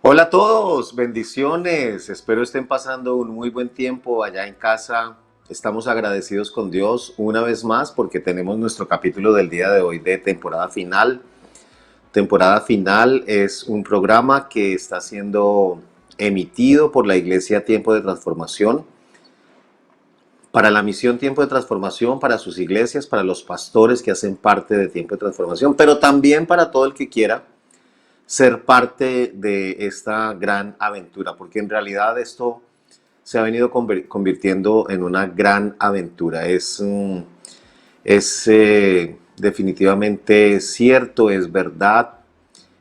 Hola a todos, bendiciones. Espero estén pasando un muy buen tiempo allá en casa. Estamos agradecidos con Dios una vez más porque tenemos nuestro capítulo del día de hoy de temporada final. Temporada final es un programa que está siendo emitido por la Iglesia Tiempo de Transformación para la misión Tiempo de Transformación, para sus iglesias, para los pastores que hacen parte de Tiempo de Transformación, pero también para todo el que quiera ser parte de esta gran aventura, porque en realidad esto se ha venido convirtiendo en una gran aventura. Es definitivamente cierto, es verdad,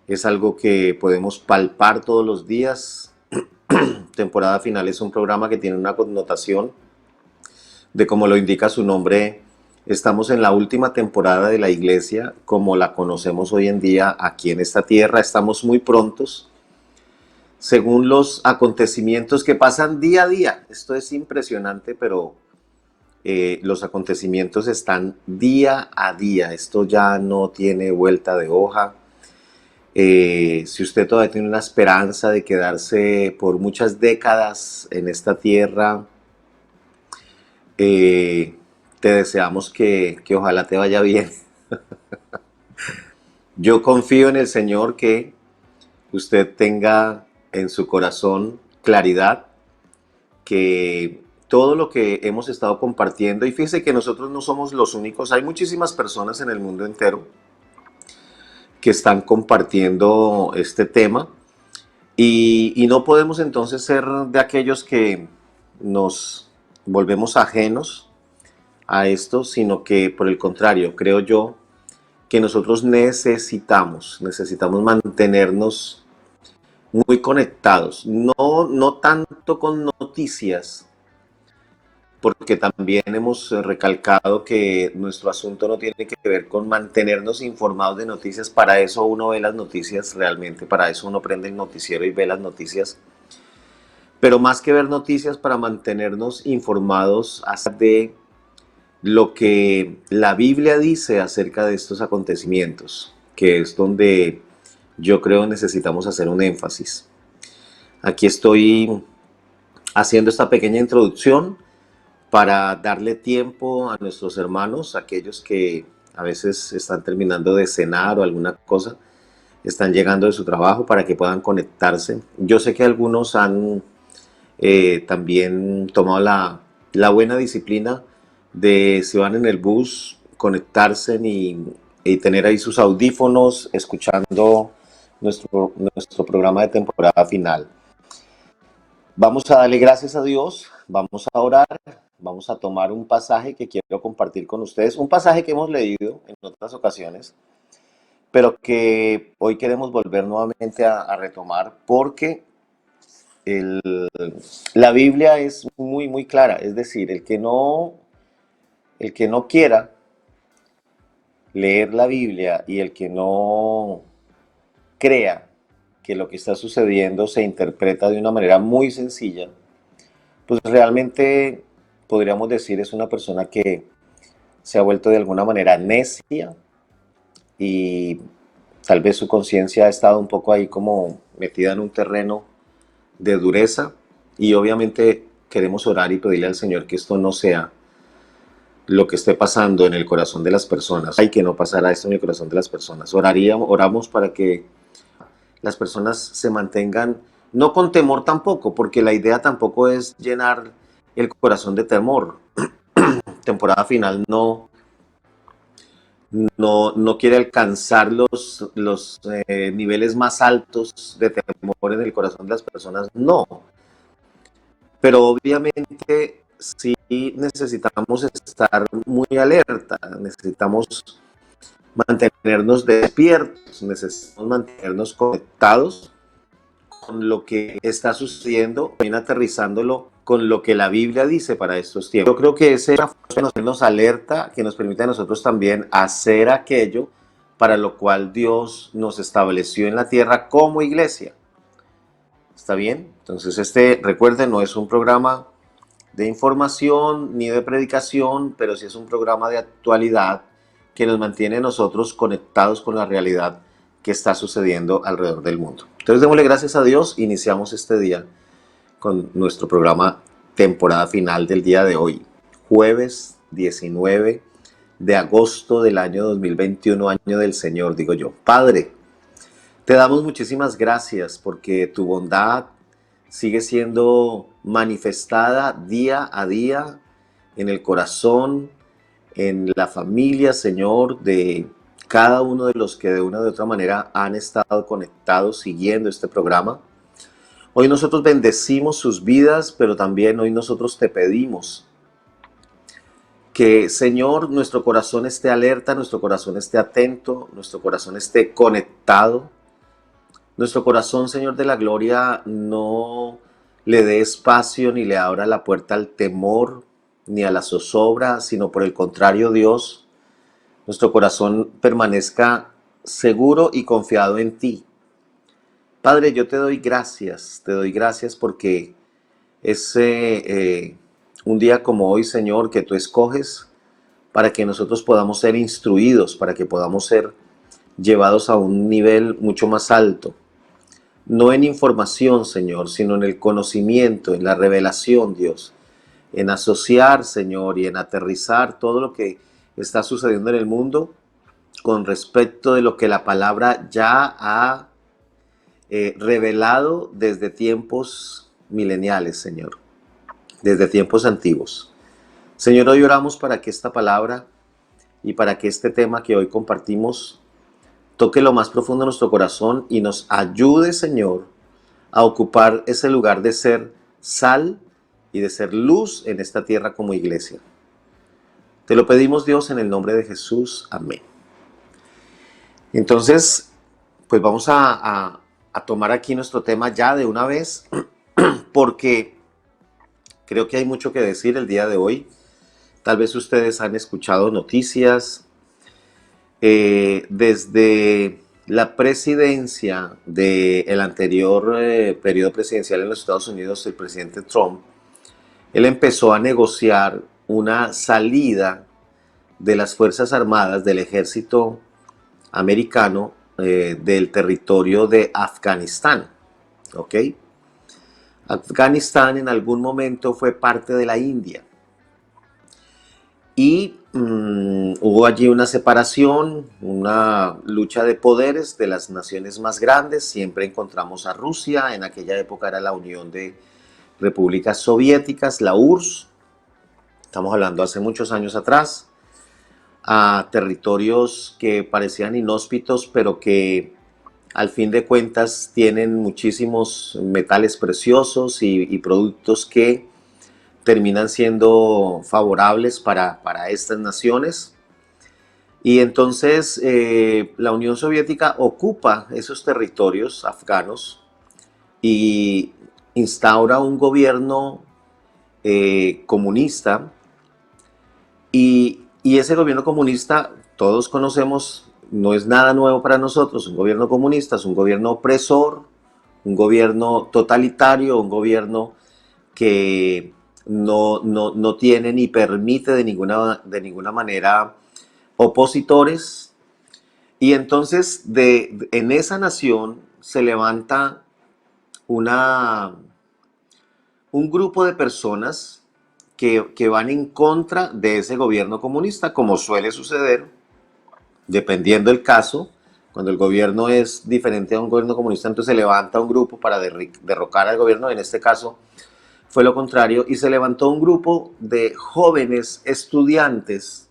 es algo que podemos palpar todos los días. Temporada final es un programa que tiene una connotación de, como lo indica su nombre, estamos en la última temporada de la iglesia como la conocemos hoy en día aquí en esta tierra. Estamos muy prontos según los acontecimientos que pasan día a día. Esto es impresionante, pero los acontecimientos están día a día. Esto ya no tiene vuelta de hoja. Si usted todavía tiene una esperanza de quedarse por muchas décadas en esta tierra, te deseamos que ojalá te vaya bien. Yo confío en el Señor que usted tenga en su corazón claridad, que todo lo que hemos estado compartiendo, y fíjese que nosotros no somos los únicos, hay muchísimas personas en el mundo entero que están compartiendo este tema, y no podemos entonces ser de aquellos que nos volvemos ajenos a esto, sino que por el contrario, creo yo que nosotros necesitamos mantenernos muy conectados, no tanto con noticias, porque también hemos recalcado que nuestro asunto no tiene que ver con mantenernos informados de noticias. Para eso uno ve las noticias realmente, para eso uno prende el noticiero y ve las noticias, pero más que ver noticias, para mantenernos informados acerca de lo que la Biblia dice acerca de estos acontecimientos, que es donde yo creo necesitamos hacer un énfasis. Aquí estoy haciendo esta pequeña introducción para darle tiempo a nuestros hermanos, aquellos que a veces están terminando de cenar o alguna cosa, están llegando de su trabajo, para que puedan conectarse. Yo sé que algunos han también tomado la buena disciplina de, si van en el bus, conectarse y tener ahí sus audífonos escuchando nuestro programa de temporada final. Vamos a darle gracias a Dios, vamos a orar, vamos a tomar un pasaje que quiero compartir con ustedes, un pasaje que hemos leído en otras ocasiones, pero que hoy queremos volver nuevamente a retomar, porque el, la Biblia es muy, muy clara. Es decir, el que no quiera leer la Biblia y el que no crea que lo que está sucediendo se interpreta de una manera muy sencilla, pues realmente podríamos decir es una persona que se ha vuelto de alguna manera necia, y tal vez su conciencia ha estado un poco ahí como metida en un terreno de dureza, y obviamente queremos orar y pedirle al Señor que esto no sea lo que esté pasando en el corazón de las personas. Hay que no pasara esto en el corazón de las personas. Oramos para que las personas se mantengan, no con temor tampoco, porque la idea tampoco es llenar el corazón de temor. Temporada final no quiere alcanzar los niveles más altos de temor en el corazón de las personas, no. Pero obviamente sí necesitamos estar muy alerta, necesitamos mantenernos despiertos, necesitamos mantenernos conectados con lo que está sucediendo, también aterrizándolo con lo que la Biblia dice para estos tiempos. Yo creo que ese nos alerta, que nos permite a nosotros también hacer aquello para lo cual Dios nos estableció en la tierra como iglesia. ¿Está bien? Entonces recuerden, no es un programa de información ni de predicación, pero sí es un programa de actualidad que nos mantiene a nosotros conectados con la realidad que está sucediendo alrededor del mundo. Entonces démosle gracias a Dios, iniciamos este día con nuestro programa temporada final del día de hoy, jueves 19 de agosto del año 2021, año del Señor, digo yo. Padre, te damos muchísimas gracias porque tu bondad sigue siendo manifestada día a día en el corazón, en la familia, Señor, de cada uno de los que de una u otra manera han estado conectados siguiendo este programa. Hoy nosotros bendecimos sus vidas, pero también hoy nosotros te pedimos que, Señor, nuestro corazón esté alerta, nuestro corazón esté atento, nuestro corazón esté conectado. Nuestro corazón, Señor de la gloria, no le dé espacio ni le abra la puerta al temor ni a la zozobra, sino por el contrario, Dios, nuestro corazón permanezca seguro y confiado en ti. Padre, yo te doy gracias porque es un día como hoy, Señor, que tú escoges para que nosotros podamos ser instruidos, para que podamos ser llevados a un nivel mucho más alto. No en información, Señor, sino en el conocimiento, en la revelación, Dios. En asociar, Señor, y en aterrizar todo lo que está sucediendo en el mundo con respecto de lo que la palabra ya ha revelado desde tiempos mileniales, Señor, desde tiempos antiguos. Señor, hoy oramos para que esta palabra y para que este tema que hoy compartimos toque lo más profundo de nuestro corazón y nos ayude, Señor, a ocupar ese lugar de ser sal y de ser luz en esta tierra como iglesia. Te lo pedimos, Dios, en el nombre de Jesús. Amén. Entonces, pues vamos a tomar aquí nuestro tema ya de una vez, porque creo que hay mucho que decir el día de hoy. Tal vez ustedes han escuchado noticias desde la presidencia del anterior periodo presidencial en los Estados Unidos, el presidente Trump. Él empezó a negociar una salida de las Fuerzas Armadas del ejército americano del territorio de Afganistán. ¿Ok? Afganistán en algún momento fue parte de la India. Y hubo allí una separación, una lucha de poderes de las naciones más grandes. Siempre encontramos a Rusia, en aquella época era la Unión de Repúblicas Soviéticas, la URSS. Estamos hablando hace muchos años atrás, a territorios que parecían inhóspitos, pero que al fin de cuentas tienen muchísimos metales preciosos y productos que terminan siendo favorables para estas naciones. Y entonces la Unión Soviética ocupa esos territorios afganos y instaura un gobierno comunista. Y ese gobierno comunista, todos conocemos, no es nada nuevo para nosotros. Un gobierno comunista es un gobierno opresor, un gobierno totalitario, un gobierno que no tiene ni permite de ninguna manera opositores. Y entonces en esa nación se levanta un grupo de personas que van en contra de ese gobierno comunista, como suele suceder, dependiendo del caso. Cuando el gobierno es diferente a un gobierno comunista, entonces se levanta un grupo para derrocar al gobierno. En este caso fue lo contrario, y se levantó un grupo de jóvenes estudiantes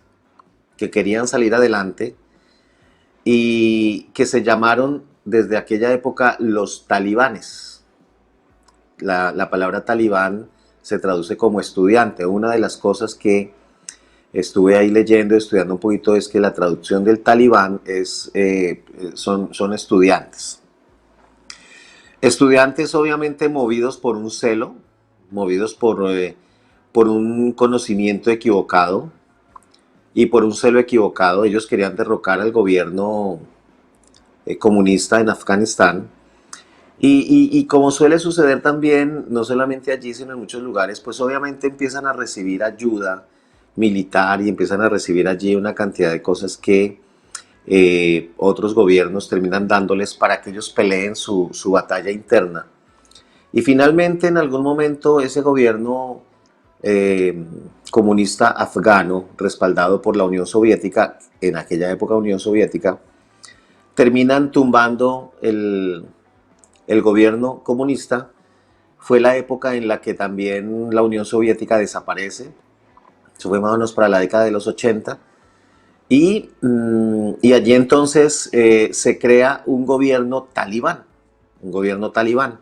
que querían salir adelante y que se llamaron desde aquella época los talibanes. La palabra talibán se traduce como estudiante. Una de las cosas que estuve ahí leyendo, estudiando un poquito, es que la traducción del talibán son estudiantes. Estudiantes obviamente movidos por un celo, movidos por un conocimiento equivocado y por un celo equivocado. Ellos querían derrocar al gobierno comunista en Afganistán. Y como suele suceder también, no solamente allí, sino en muchos lugares, pues obviamente empiezan a recibir ayuda militar y empiezan a recibir allí una cantidad de cosas que otros gobiernos terminan dándoles para que ellos peleen su batalla interna. Y finalmente, en algún momento, ese gobierno comunista afgano, respaldado por la Unión Soviética, en aquella época Unión Soviética, terminan tumbando el gobierno comunista. Fue la época en la que también la Unión Soviética desaparece. Eso fue más o menos para la década de los 80. Y allí entonces se crea un gobierno talibán. Un gobierno talibán.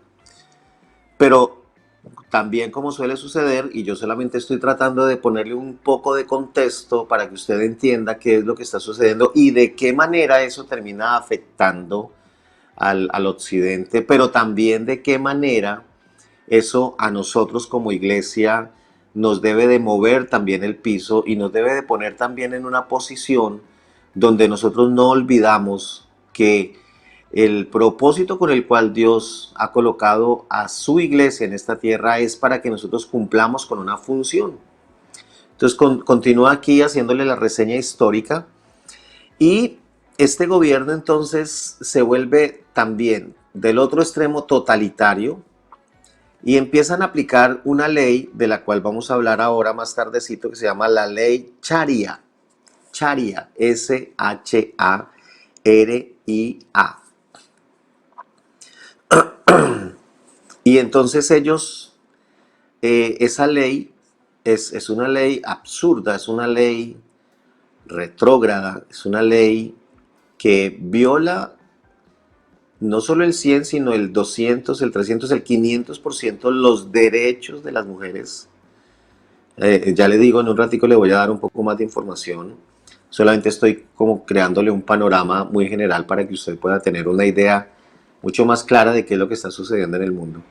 Pero también, como suele suceder, y yo solamente estoy tratando de ponerle un poco de contexto para que usted entienda qué es lo que está sucediendo y de qué manera eso termina afectando al occidente, pero también de qué manera eso a nosotros como iglesia nos debe de mover también el piso y nos debe de poner también en una posición donde nosotros no olvidamos que el propósito con el cual Dios ha colocado a su iglesia en esta tierra es para que nosotros cumplamos con una función. Entonces continúa aquí haciéndole la reseña histórica, y este gobierno entonces se vuelve también del otro extremo totalitario y empiezan a aplicar una ley de la cual vamos a hablar ahora más tardecito, que se llama la ley Sharia. Sharia, S-H-A-R-I-A. Y entonces ellos, esa ley es una ley absurda, es una ley retrógrada, es una ley que viola no solo el 100, sino el 200, el 300, el 500% los derechos de las mujeres. Ya le digo, en un ratico le voy a dar un poco más de información. Solamente estoy como creándole un panorama muy general para que usted pueda tener una idea mucho más clara de qué es lo que está sucediendo en el mundo.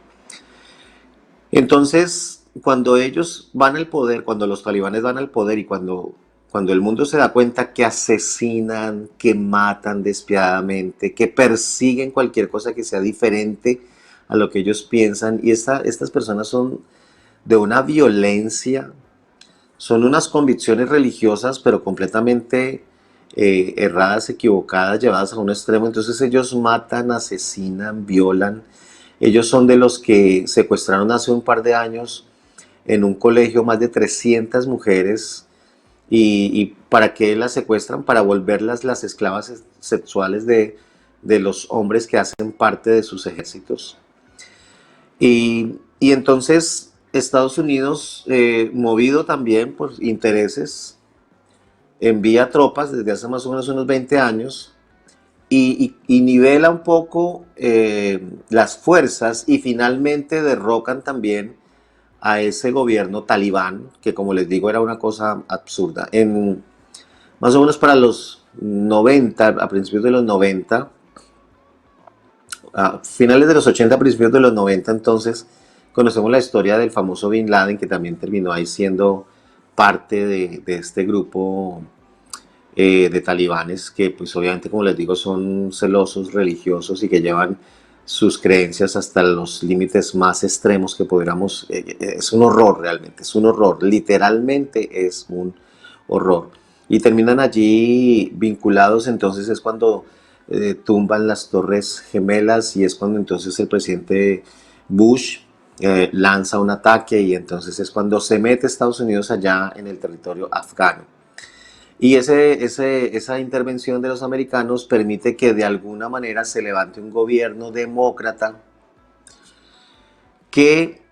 Entonces, cuando ellos van al poder, cuando los talibanes van al poder y cuando el mundo se da cuenta que asesinan, que matan despiadadamente, que persiguen cualquier cosa que sea diferente a lo que ellos piensan, y estas personas son de una violencia, son unas convicciones religiosas, pero completamente erradas, equivocadas, llevadas a un extremo. Entonces ellos matan, asesinan, violan. Ellos son de los que secuestraron hace un par de años en un colegio más de 300 mujeres. ¿Y para qué las secuestran? Para volverlas las esclavas sexuales de los hombres que hacen parte de sus ejércitos. Y entonces Estados Unidos, movido también por intereses, envía tropas desde hace más o menos unos 20 años y nivela un poco las fuerzas, y finalmente derrocan también a ese gobierno talibán, que como les digo era una cosa absurda. Más o menos para los 90, a principios de los 90, a finales de los 80, a principios de los 90, entonces conocemos la historia del famoso Bin Laden, que también terminó ahí siendo parte de este grupo de talibanes, que pues obviamente, como les digo, son celosos, religiosos y que llevan sus creencias hasta los límites más extremos que pudiéramos. Es un horror realmente, es un horror, literalmente es un horror. Y terminan allí vinculados. Entonces es cuando tumban las Torres Gemelas, y es cuando entonces el presidente Bush lanza un ataque y entonces es cuando se mete Estados Unidos allá en el territorio afgano. Y esa intervención de los americanos permite que de alguna manera se levante un gobierno demócrata que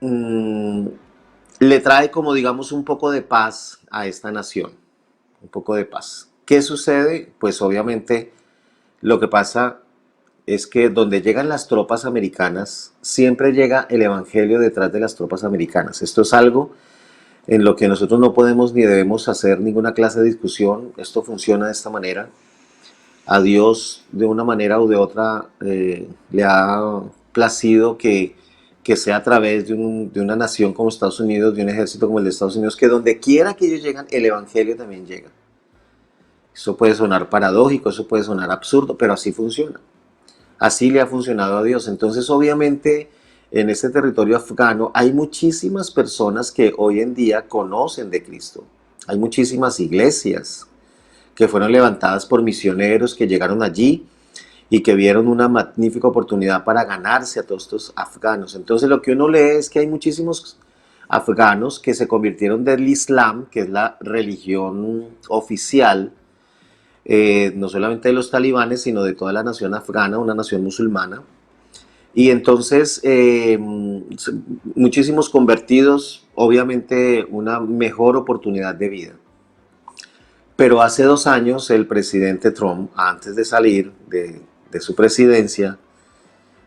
le trae como digamos un poco de paz a esta nación, un poco de paz. ¿Qué sucede? Pues obviamente lo que pasa es que donde llegan las tropas americanas, siempre llega el evangelio detrás de las tropas americanas. Esto es algo en lo que nosotros no podemos ni debemos hacer ninguna clase de discusión. Esto funciona de esta manera. A Dios, de una manera u de otra, le ha placido que sea a través de una nación como Estados Unidos, de un ejército como el de Estados Unidos, que donde quiera que ellos llegan, el evangelio también llega. Eso puede sonar paradójico, eso puede sonar absurdo, pero así funciona. Así le ha funcionado a Dios. Entonces, obviamente, en este territorio afgano hay muchísimas personas que hoy en día conocen de Cristo. Hay muchísimas iglesias que fueron levantadas por misioneros que llegaron allí y que vieron una magnífica oportunidad para ganarse a todos estos afganos. Entonces, lo que uno lee es que hay muchísimos afganos que se convirtieron del Islam, que es la religión oficial no solamente de los talibanes, sino de toda la nación afgana, una nación musulmana. Y entonces muchísimos convertidos, obviamente una mejor oportunidad de vida. Pero hace 2 años el presidente Trump, antes de salir de su presidencia,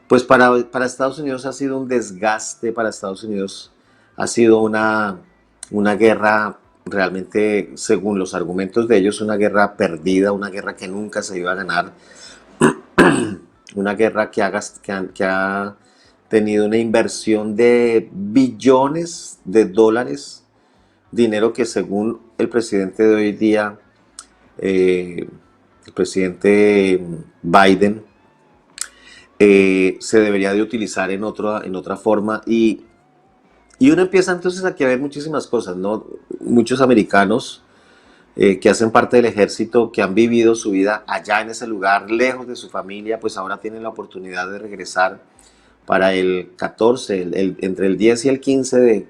pues para Estados Unidos ha sido un desgaste, para Estados Unidos ha sido una guerra realmente, según los argumentos de ellos, una guerra perdida, una guerra que nunca se iba a ganar, una guerra que ha tenido una inversión de billones de dólares, dinero que según el presidente de hoy día, el presidente Biden, se debería de utilizar en otra forma y uno empieza entonces aquí a ver muchísimas cosas, ¿no? Muchos americanos que hacen parte del ejército, que han vivido su vida allá en ese lugar, lejos de su familia, pues ahora tienen la oportunidad de regresar para el 14, entre el 10 y el 15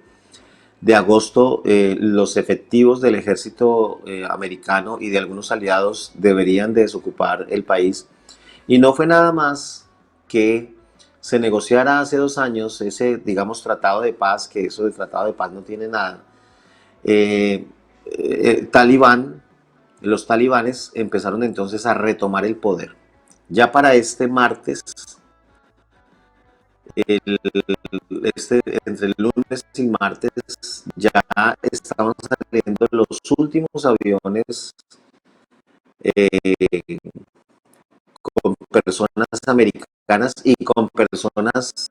de agosto, los efectivos del ejército americano y de algunos aliados deberían de desocupar el país. Y no fue nada más que se negociara hace 2 años ese, digamos, tratado de paz, que eso de tratado de paz no tiene nada. Talibán, los talibanes empezaron entonces a retomar el poder. Ya para este martes, el, entre el lunes y martes, ya estaban saliendo los últimos aviones eh, con personas americanas y con personas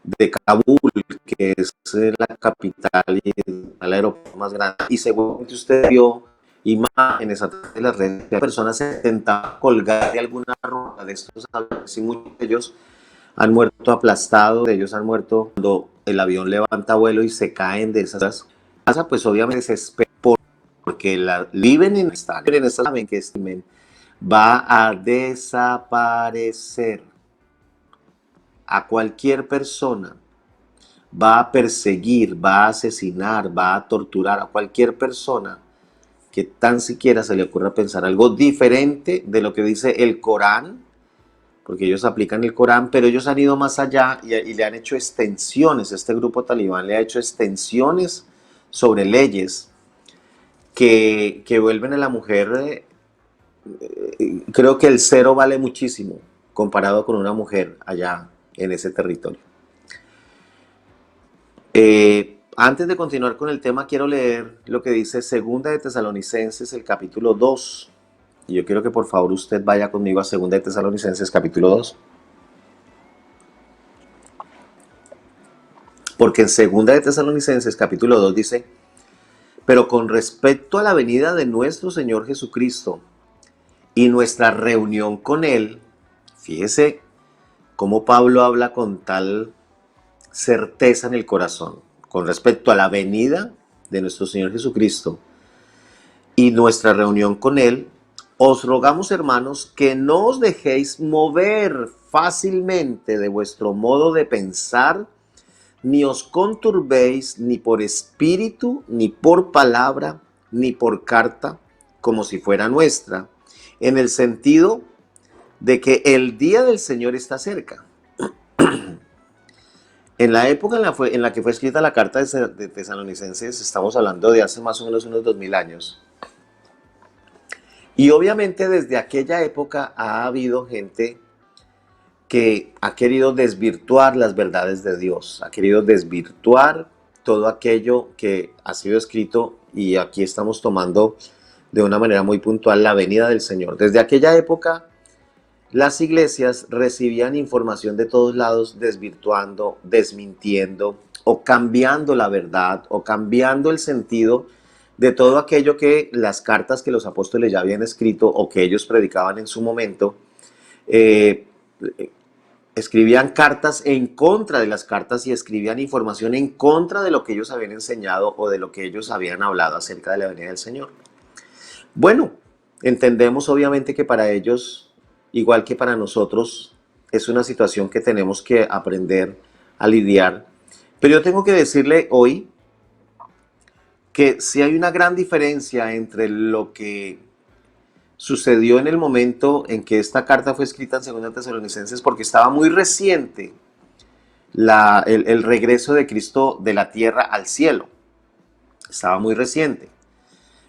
de Kabul, que es la capital y el aeropuerto más grande. Y seguramente usted vio imágenes a través de las redes de personas se intentaban colgar de alguna ruta de estos aviones y muchos de ellos han muerto aplastados, de ellos han muerto cuando el avión levanta vuelo y se caen de esas. Pues obviamente se espera porque viven en esta, saben que este va a desaparecer a cualquier persona, va a perseguir, va a asesinar, va a torturar a cualquier persona que tan siquiera se le ocurra pensar algo diferente de lo que dice el Corán, porque ellos aplican el Corán, pero ellos han ido más allá y le han hecho extensiones, este grupo talibán le ha hecho extensiones sobre leyes que vuelven a la mujer, creo que el cero vale muchísimo comparado con una mujer allá en ese territorio. Antes de continuar con el tema, quiero leer lo que dice Segunda de Tesalonicenses, el capítulo 2. Y yo quiero que por favor usted vaya conmigo a Segunda de Tesalonicenses, capítulo 2. Porque en Segunda de Tesalonicenses, capítulo 2 dice: pero con respecto a la venida de nuestro Señor Jesucristo y nuestra reunión con Él, fíjese cómo Pablo habla con tal certeza en el corazón, con respecto a la venida de nuestro Señor Jesucristo y nuestra reunión con Él, os rogamos, hermanos, que no os dejéis mover fácilmente de vuestro modo de pensar ni os conturbéis ni por espíritu, ni por palabra, ni por carta, como si fuera nuestra, en el sentido de que el día del Señor está cerca. En la época en la que fue escrita la carta de Tesalonicenses, estamos hablando de hace más o menos unos 2000 años. Y obviamente desde aquella época ha habido gente que ha querido desvirtuar las verdades de Dios, ha querido desvirtuar todo aquello que ha sido escrito, y aquí estamos tomando de una manera muy puntual la venida del Señor. Desde aquella época las iglesias recibían información de todos lados, desvirtuando, desmintiendo o cambiando la verdad o cambiando el sentido de todo aquello que las cartas que los apóstoles ya habían escrito o que ellos predicaban en su momento. eh, Escribían cartas en contra de las cartas y escribían información en contra de lo que ellos habían enseñado o de lo que ellos habían hablado acerca de la venida del Señor. Bueno, entendemos obviamente que para ellos, igual que para nosotros, es una situación que tenemos que aprender a lidiar. Pero yo tengo que decirle hoy que sí hay una gran diferencia entre lo que sucedió en el momento en que esta carta fue escrita en 2 Tesalonicenses, porque estaba muy reciente el regreso de Cristo de la tierra al cielo. Estaba muy reciente.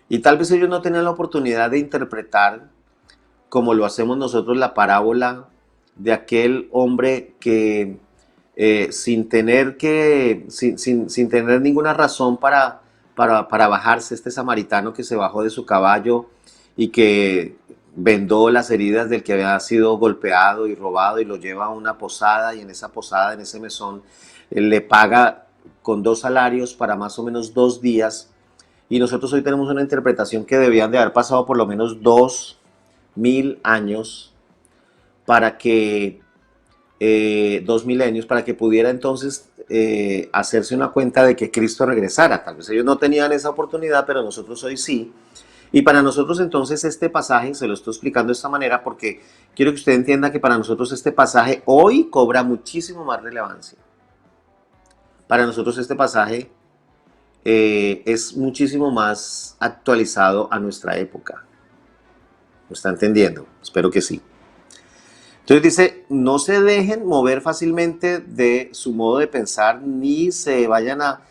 Y tal vez ellos no tenían la oportunidad de interpretar, como lo hacemos nosotros, la parábola de aquel hombre que sin tener ninguna razón para bajarse, este samaritano que se bajó de su caballo y que vendó las heridas del que había sido golpeado y robado y lo lleva a una posada, y en esa posada, en ese mesón, le paga con 2 salarios para más o menos 2 días. Y nosotros hoy tenemos una interpretación que debían de haber pasado por lo menos 2000 años para que 2000 años para que pudiera entonces hacerse una cuenta de que Cristo regresara. Tal vez ellos no tenían esa oportunidad, pero nosotros hoy sí. Y para nosotros entonces este pasaje, se lo estoy explicando de esta manera porque quiero que usted entienda que para nosotros este pasaje hoy cobra muchísimo más relevancia. Para nosotros este pasaje es muchísimo más actualizado a nuestra época. ¿Lo está entendiendo? Espero que sí. Entonces dice, no se dejen mover fácilmente de su modo de pensar, ni se vayan a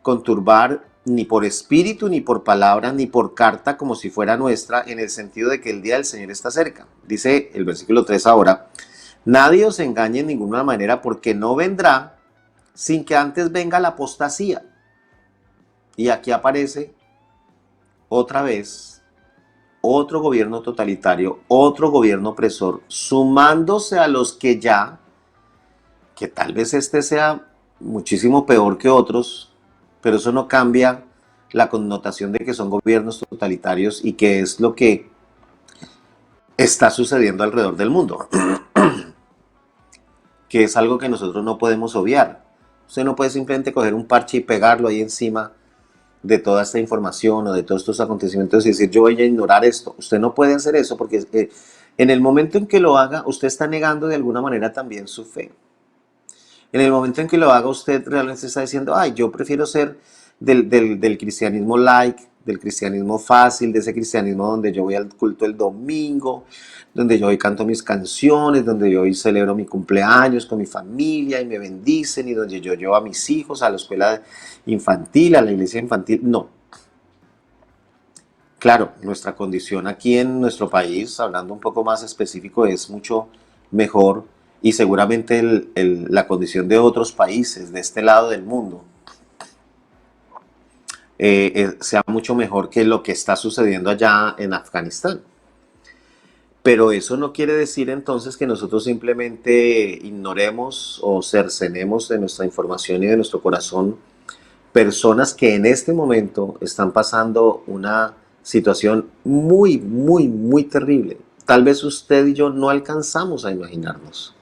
conturbar ni por espíritu, ni por palabra, ni por carta, como si fuera nuestra, en el sentido de que el día del Señor está cerca. Dice el versículo 3 ahora, nadie os engañe en ninguna manera, porque no vendrá sin que antes venga la apostasía. Y aquí aparece otra vez otro gobierno totalitario, otro gobierno opresor, sumándose a los que ya, que tal vez este sea muchísimo peor que otros, pero eso no cambia la connotación de que son gobiernos totalitarios y que es lo que está sucediendo alrededor del mundo, que es algo que nosotros no podemos obviar. Usted no puede simplemente coger un parche y pegarlo ahí encima de toda esta información o de todos estos acontecimientos y decir yo voy a ignorar esto. Usted no puede hacer eso porque en el momento en que lo haga, usted está negando de alguna manera también su fe. En el momento en que lo haga, usted realmente está diciendo, ay, yo prefiero ser del cristianismo light, del cristianismo fácil, de ese cristianismo donde yo voy al culto el domingo, donde yo hoy canto mis canciones, donde yo hoy celebro mi cumpleaños con mi familia y me bendicen, y donde yo llevo a mis hijos a la escuela infantil, a la iglesia infantil. No. Claro, nuestra condición aquí en nuestro país, hablando un poco más específico, es mucho mejor, y seguramente la condición de otros países de este lado del mundo sea mucho mejor que lo que está sucediendo allá en Afganistán. Pero eso no quiere decir entonces que nosotros simplemente ignoremos o cercenemos de nuestra información y de nuestro corazón personas que en este momento están pasando una situación muy, muy, muy terrible. Tal vez usted y yo no alcanzamos a imaginarnos.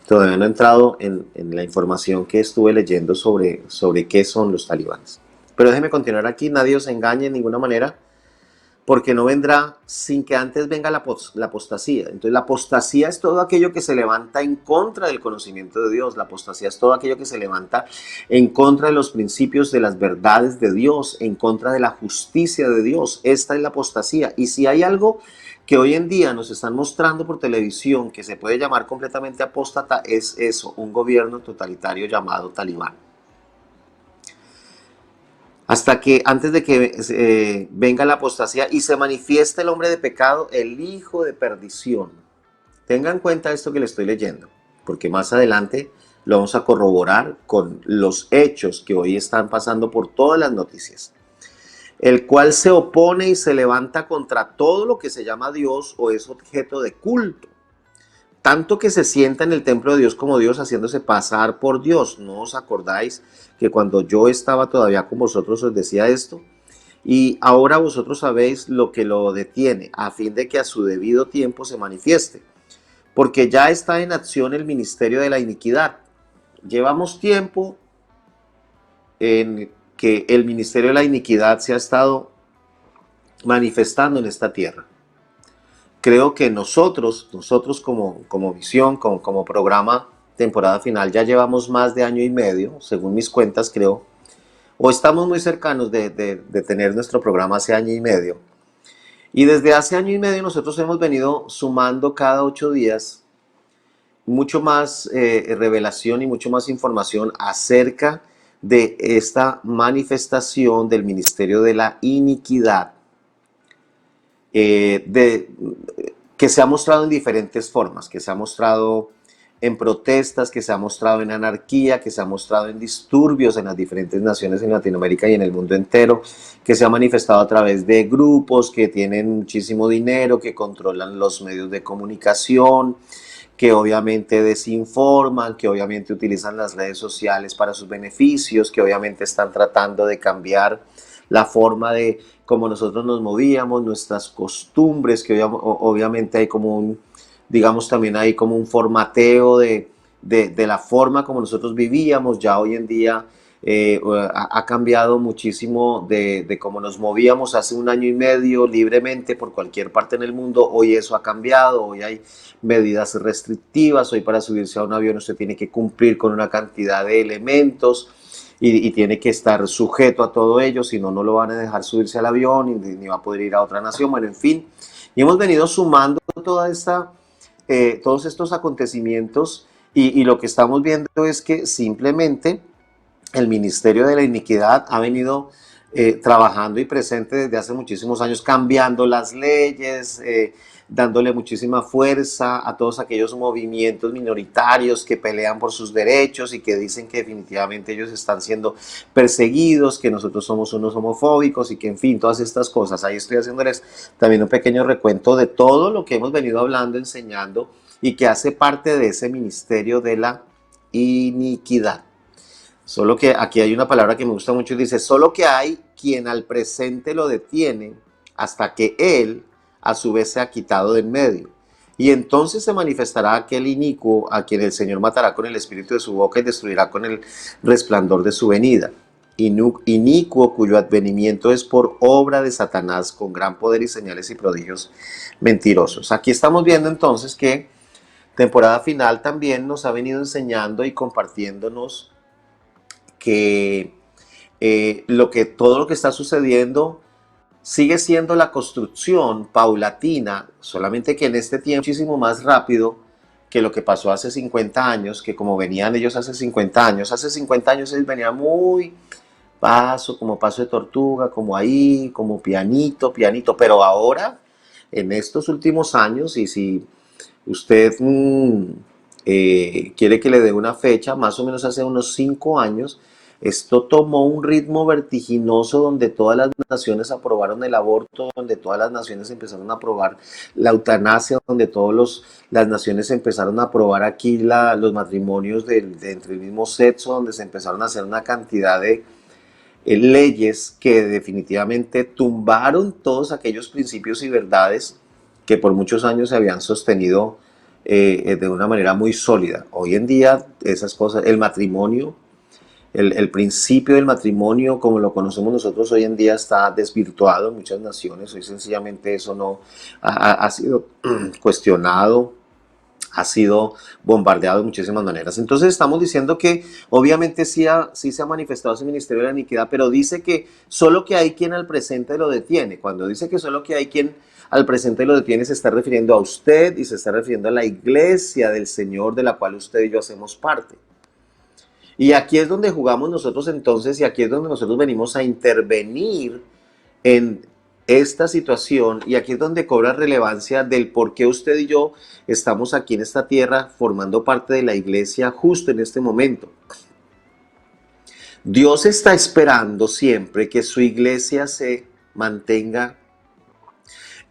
Todavía no he entrado en la información que estuve leyendo sobre qué son los talibanes. Pero déjeme continuar aquí, nadie os engañe de ninguna manera, porque no vendrá sin que antes venga la apostasía. Entonces la apostasía es todo aquello que se levanta en contra del conocimiento de Dios, la apostasía es todo aquello que se levanta en contra de los principios, de las verdades de Dios, en contra de la justicia de Dios. Esta es la apostasía. Y si hay algo que hoy en día nos están mostrando por televisión que se puede llamar completamente apóstata, es eso, un gobierno totalitario llamado Talibán. Hasta que antes de que venga la apostasía y se manifieste el hombre de pecado, el hijo de perdición. Tengan en cuenta esto que le estoy leyendo, porque más adelante lo vamos a corroborar con los hechos que hoy están pasando por todas las noticias. El cual se opone y se levanta contra todo lo que se llama Dios o es objeto de culto. Tanto que se sienta en el templo de Dios como Dios, haciéndose pasar por Dios. ¿No os acordáis que cuando yo estaba todavía con vosotros os decía esto? Y ahora vosotros sabéis lo que lo detiene, a fin de que a su debido tiempo se manifieste. Porque ya está en acción el ministerio de la iniquidad. Llevamos tiempo en que el ministerio de la iniquidad se ha estado manifestando en esta tierra. Creo que nosotros como visión, como programa temporada final, ya llevamos más de año y medio, según mis cuentas creo, o estamos muy cercanos de tener nuestro programa hace año y medio. Y desde hace año y medio nosotros hemos venido sumando cada 8 días mucho más revelación y mucho más información acerca de esta manifestación del ministerio de la iniquidad. Que se ha mostrado en diferentes formas, que se ha mostrado en protestas, que se ha mostrado en anarquía, que se ha mostrado en disturbios en las diferentes naciones en Latinoamérica y en el mundo entero, que se ha manifestado a través de grupos que tienen muchísimo dinero, que controlan los medios de comunicación, que obviamente desinforman, que obviamente utilizan las redes sociales para sus beneficios, que obviamente están tratando de cambiar la forma de cómo nosotros nos movíamos, nuestras costumbres, que obviamente hay como un, digamos también hay como un formateo de la forma como nosotros vivíamos. Ya hoy en día ha cambiado muchísimo de cómo nos movíamos hace un año y medio libremente por cualquier parte en el mundo. Hoy eso ha cambiado, hoy hay medidas restrictivas, hoy para subirse a un avión usted tiene que cumplir con una cantidad de elementos y tiene que estar sujeto a todo ello, si no, no lo van a dejar subirse al avión ni va a poder ir a otra nación, bueno, en fin. Y hemos venido sumando todos estos acontecimientos y lo que estamos viendo es que simplemente el Ministerio de la Iniquidad ha venido trabajando y presente desde hace muchísimos años, cambiando las leyes, dándole muchísima fuerza a todos aquellos movimientos minoritarios que pelean por sus derechos y que dicen que definitivamente ellos están siendo perseguidos, que nosotros somos unos homofóbicos y que en fin, todas estas cosas. Ahí estoy haciéndoles también un pequeño recuento de todo lo que hemos venido hablando, enseñando y que hace parte de ese ministerio de la iniquidad. Solo que aquí hay una palabra que me gusta mucho y dice, solo que hay quien al presente lo detiene hasta que él a su vez se ha quitado de en medio. Y entonces se manifestará aquel inicuo a quien el Señor matará con el espíritu de su boca y destruirá con el resplandor de su venida. Inicuo cuyo advenimiento es por obra de Satanás con gran poder y señales y prodigios mentirosos. Aquí estamos viendo entonces que temporada final también nos ha venido enseñando y compartiéndonos que todo lo que está sucediendo sigue siendo la construcción paulatina, solamente que en este tiempo muchísimo más rápido que lo que pasó hace 50 años, que como venían ellos hace 50 años ellos venían muy como paso de tortuga, como ahí, como pianito, pianito, pero ahora, en estos últimos años, y si usted quiere que le dé una fecha, más o menos hace unos 5 años, esto tomó un ritmo vertiginoso donde todas las naciones aprobaron el aborto, donde todas las naciones empezaron a aprobar la eutanasia, donde todas las naciones empezaron a aprobar aquí los matrimonios entre el mismo sexo, donde se empezaron a hacer una cantidad de leyes que definitivamente tumbaron todos aquellos principios y verdades que por muchos años se habían sostenido de una manera muy sólida. Hoy en día esas cosas, el matrimonio el principio del matrimonio como lo conocemos nosotros hoy en día está desvirtuado en muchas naciones. Hoy sencillamente eso no ha sido cuestionado, ha sido bombardeado de muchísimas maneras. Entonces estamos diciendo que obviamente sí se ha manifestado ese ministerio de la iniquidad, pero dice que solo que hay quien al presente lo detiene. Cuando dice que solo que hay quien al presente lo detiene, se está refiriendo a usted y se está refiriendo a la iglesia del Señor de la cual usted y yo hacemos parte. Y aquí es donde jugamos nosotros entonces, y aquí es donde nosotros venimos a intervenir en esta situación, y aquí es donde cobra relevancia del por qué usted y yo estamos aquí en esta tierra formando parte de la iglesia justo en este momento. Dios está esperando siempre que su iglesia se mantenga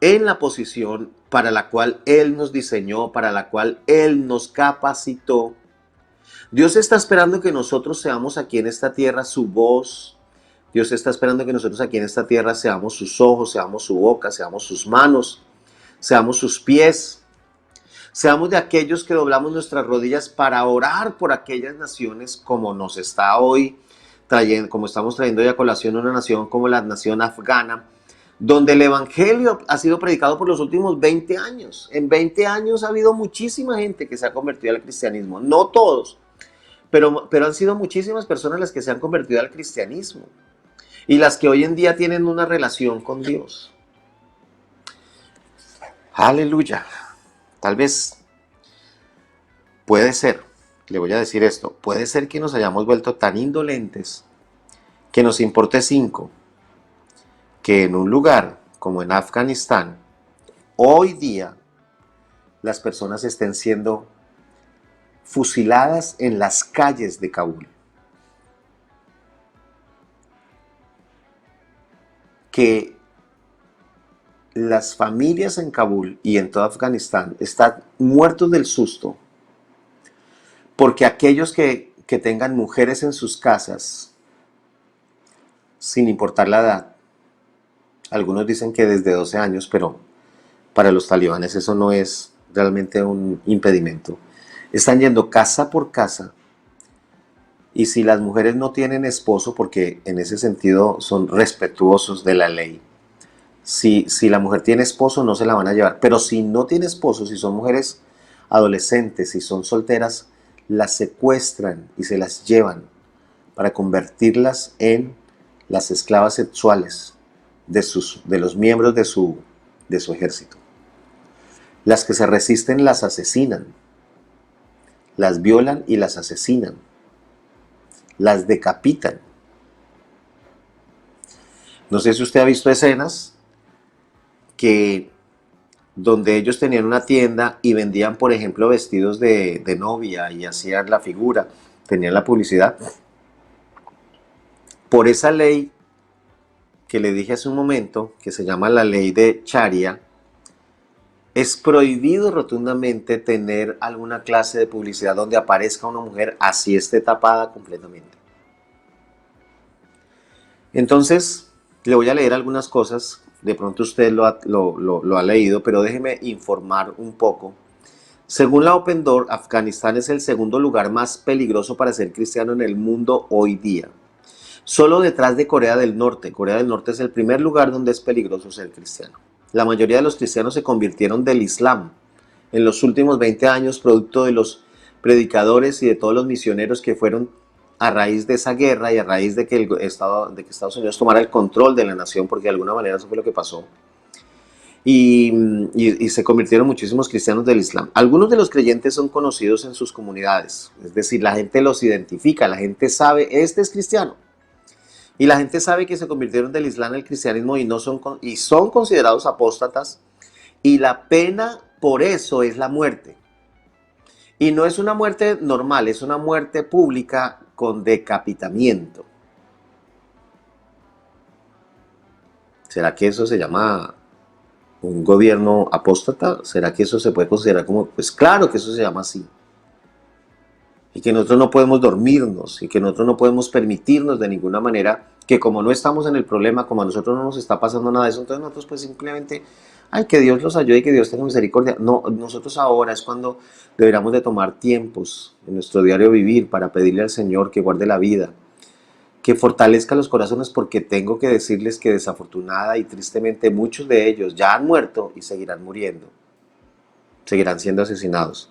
en la posición para la cual Él nos diseñó, para la cual Él nos capacitó. Dios está esperando que nosotros seamos aquí en esta tierra su voz. Dios está esperando que nosotros aquí en esta tierra seamos sus ojos, seamos su boca, seamos sus manos, seamos sus pies. Seamos de aquellos que doblamos nuestras rodillas para orar por aquellas naciones como nos está hoy trayendo, como estamos trayendo hoy a colación una nación como la nación afgana, donde el evangelio ha sido predicado por los últimos 20 años. En 20 años ha habido muchísima gente que se ha convertido al cristianismo. No todos, pero han sido muchísimas personas las que se han convertido al cristianismo y las que hoy en día tienen una relación con Dios. Aleluya. Tal vez puede ser, le voy a decir esto, puede ser que nos hayamos vuelto tan indolentes que nos importe 5, que en un lugar como en Afganistán, hoy día las personas estén siendo fusiladas en las calles de Kabul. Que las familias en Kabul y en todo Afganistán están muertos del susto porque aquellos que tengan mujeres en sus casas, sin importar la edad, algunos dicen que desde 12 años, pero para los talibanes eso no es realmente un impedimento, están yendo casa por casa, y si las mujeres no tienen esposo, porque en ese sentido son respetuosos de la ley, si la mujer tiene esposo no se la van a llevar, pero si no tiene esposo, si son mujeres adolescentes, si son solteras, las secuestran y se las llevan para convertirlas en las esclavas sexuales de los miembros de su ejército. Las que se resisten las asesinan, las violan y las asesinan, las decapitan. No sé si usted ha visto escenas donde ellos tenían una tienda y vendían, por ejemplo, vestidos de novia y hacían la figura, tenían la publicidad. Por esa ley que le dije hace un momento, que se llama la ley de Sharia, es prohibido rotundamente tener alguna clase de publicidad donde aparezca una mujer así esté tapada completamente. Entonces, le voy a leer algunas cosas. De pronto usted lo ha leído, pero déjeme informar un poco. Según la Open Door, Afganistán es el segundo lugar más peligroso para ser cristiano en el mundo hoy día. Solo detrás de Corea del Norte. Corea del Norte es el primer lugar donde es peligroso ser cristiano. La mayoría de los cristianos se convirtieron del Islam en los últimos 20 años, producto de los predicadores y de todos los misioneros que fueron a raíz de esa guerra y a raíz de que Estados Unidos tomara el control de la nación, porque de alguna manera eso fue lo que pasó. Y se convirtieron muchísimos cristianos del Islam. Algunos de los creyentes son conocidos en sus comunidades, es decir, la gente los identifica, la gente sabe, este es cristiano. Y la gente sabe que se convirtieron del Islam al cristianismo y son considerados apóstatas, y la pena por eso es la muerte. Y no es una muerte normal, es una muerte pública con decapitamiento. ¿Será que eso se llama un gobierno apóstata? ¿Será que eso se puede considerar como? Pues claro que eso se llama así. Y que nosotros no podemos dormirnos y que nosotros no podemos permitirnos de ninguna manera que, como no estamos en el problema, como a nosotros no nos está pasando nada de eso, entonces nosotros pues simplemente, ay, que Dios los ayude y que Dios tenga misericordia. No, nosotros ahora es cuando deberíamos de tomar tiempos en nuestro diario vivir para pedirle al Señor que guarde la vida, que fortalezca los corazones, porque tengo que decirles que desafortunada y tristemente muchos de ellos ya han muerto y seguirán muriendo, seguirán siendo asesinados.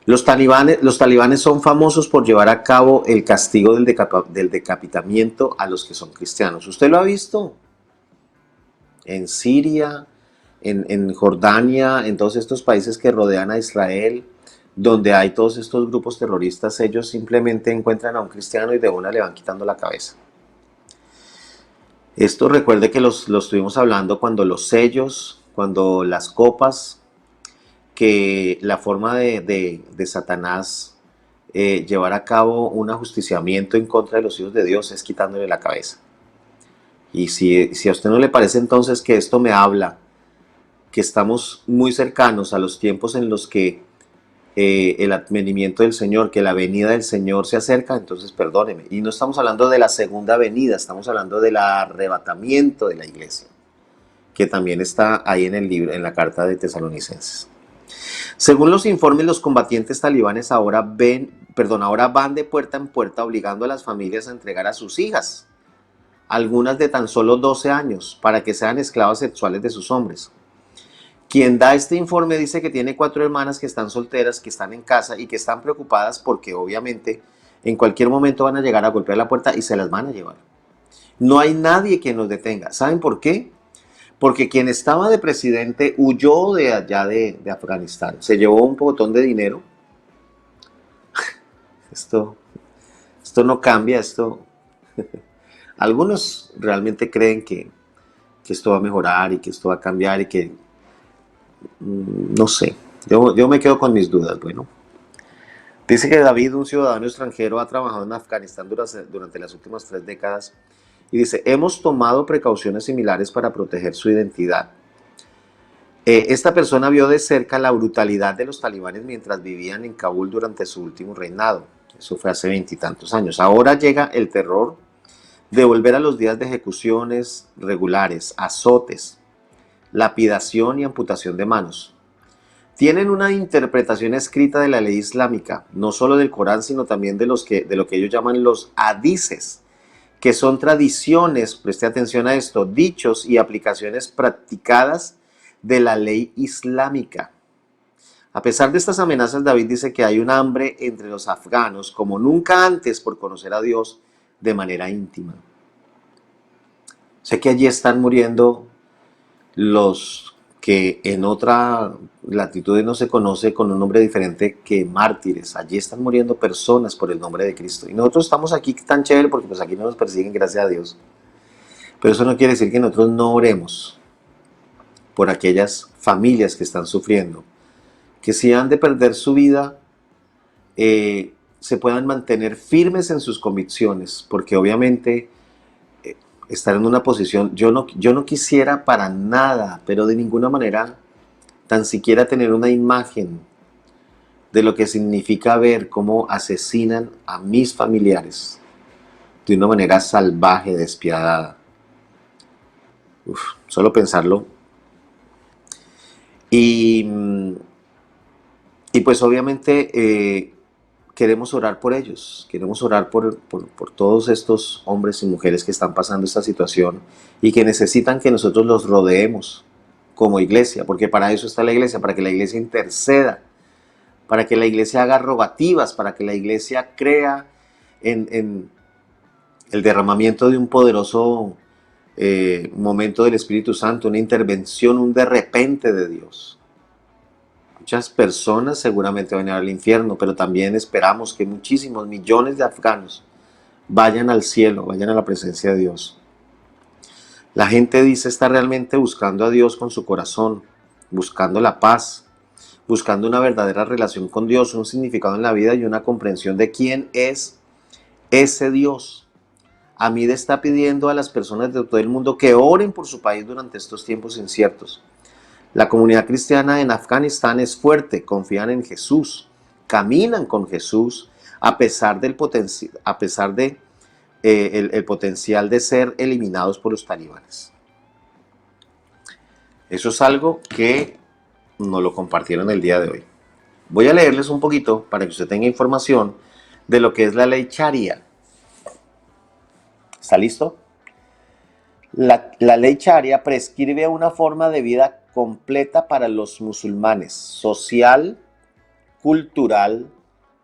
Los talibanes son famosos por llevar a cabo el castigo del decapitamiento a los que son cristianos. ¿Usted lo ha visto? En Siria, en Jordania, en todos estos países que rodean a Israel, donde hay todos estos grupos terroristas, ellos simplemente encuentran a un cristiano y de una le van quitando la cabeza. Esto recuerde que lo estuvimos hablando cuando los sellos, cuando las copas, que la forma de Satanás llevar a cabo un ajusticiamiento en contra de los hijos de Dios es quitándole la cabeza. Y si a usted no le parece entonces que esto me habla, que estamos muy cercanos a los tiempos en los que el advenimiento del Señor, que la venida del Señor se acerca, entonces perdóneme. Y no estamos hablando de la segunda venida, estamos hablando del arrebatamiento de la iglesia, que también está ahí en el libro, en la carta de Tesalonicenses. Según los informes, los combatientes talibanes ahora van de puerta en puerta obligando a las familias a entregar a sus hijas, algunas de tan solo 12 años, para que sean esclavas sexuales de sus hombres. Quien da este informe dice que tiene 4 hermanas que están solteras, que están en casa y que están preocupadas porque obviamente en cualquier momento van a llegar a golpear la puerta y se las van a llevar. No hay nadie que nos detenga. ¿Saben por qué? Porque quien estaba de presidente huyó de allá de Afganistán. Se llevó un botón de dinero. Esto no cambia, Algunos realmente creen que esto va a mejorar y que esto va a cambiar y que no sé, yo me quedo con mis dudas. Bueno, dice que David, un ciudadano extranjero, ha trabajado en Afganistán durante las últimas 3 décadas y dice, hemos tomado precauciones similares para proteger su identidad. Esta persona vio de cerca la brutalidad de los talibanes mientras vivían en Kabul durante su último reinado. Eso fue hace 20 y tantos años. Ahora llega el terror de volver a los días de ejecuciones regulares, azotes, lapidación y amputación de manos. Tienen una interpretación escrita de la ley islámica, no solo del Corán, sino también de lo que ellos llaman los hadices, que son tradiciones, preste atención a esto, dichos y aplicaciones practicadas de la ley islámica. A pesar de estas amenazas, David dice que hay un hambre entre los afganos como nunca antes por conocer a Dios de manera íntima. Sé que allí están muriendo los que en otra latitud no se conoce con un nombre diferente que mártires. Allí están muriendo personas por el nombre de Cristo. Y nosotros estamos aquí tan chévere porque pues aquí no nos persiguen, gracias a Dios. Pero eso no quiere decir que nosotros no oremos por aquellas familias que están sufriendo, que si han de perder su vida, se puedan mantener firmes en sus convicciones, porque obviamente estar en una posición, yo no quisiera para nada, pero de ninguna manera, tan siquiera tener una imagen de lo que significa ver cómo asesinan a mis familiares de una manera salvaje, despiadada. Solo pensarlo. Y pues obviamente queremos orar por ellos, queremos orar por todos estos hombres y mujeres que están pasando esta situación y que necesitan que nosotros los rodeemos como iglesia, porque para eso está la iglesia, para que la iglesia interceda, para que la iglesia haga rogativas, para que la iglesia crea en el derramamiento de un poderoso momento del Espíritu Santo, una intervención, un de repente de Dios. Muchas personas seguramente van a ir al infierno, pero también esperamos que muchísimos millones de afganos vayan al cielo, vayan a la presencia de Dios. La gente dice estar realmente buscando a Dios con su corazón, buscando la paz, buscando una verdadera relación con Dios, un significado en la vida y una comprensión de quién es ese Dios. Amid está pidiendo a las personas de todo el mundo que oren por su país durante estos tiempos inciertos. La comunidad cristiana en Afganistán es fuerte, confían en Jesús, caminan con Jesús a pesar del el potencial de ser eliminados por los talibanes. Eso es algo que nos lo compartieron el día de hoy. Voy a leerles un poquito para que usted tenga información de lo que es la ley Sharia. ¿Está listo? La ley Sharia prescribe una forma de vida completa para los musulmanes, social, cultural,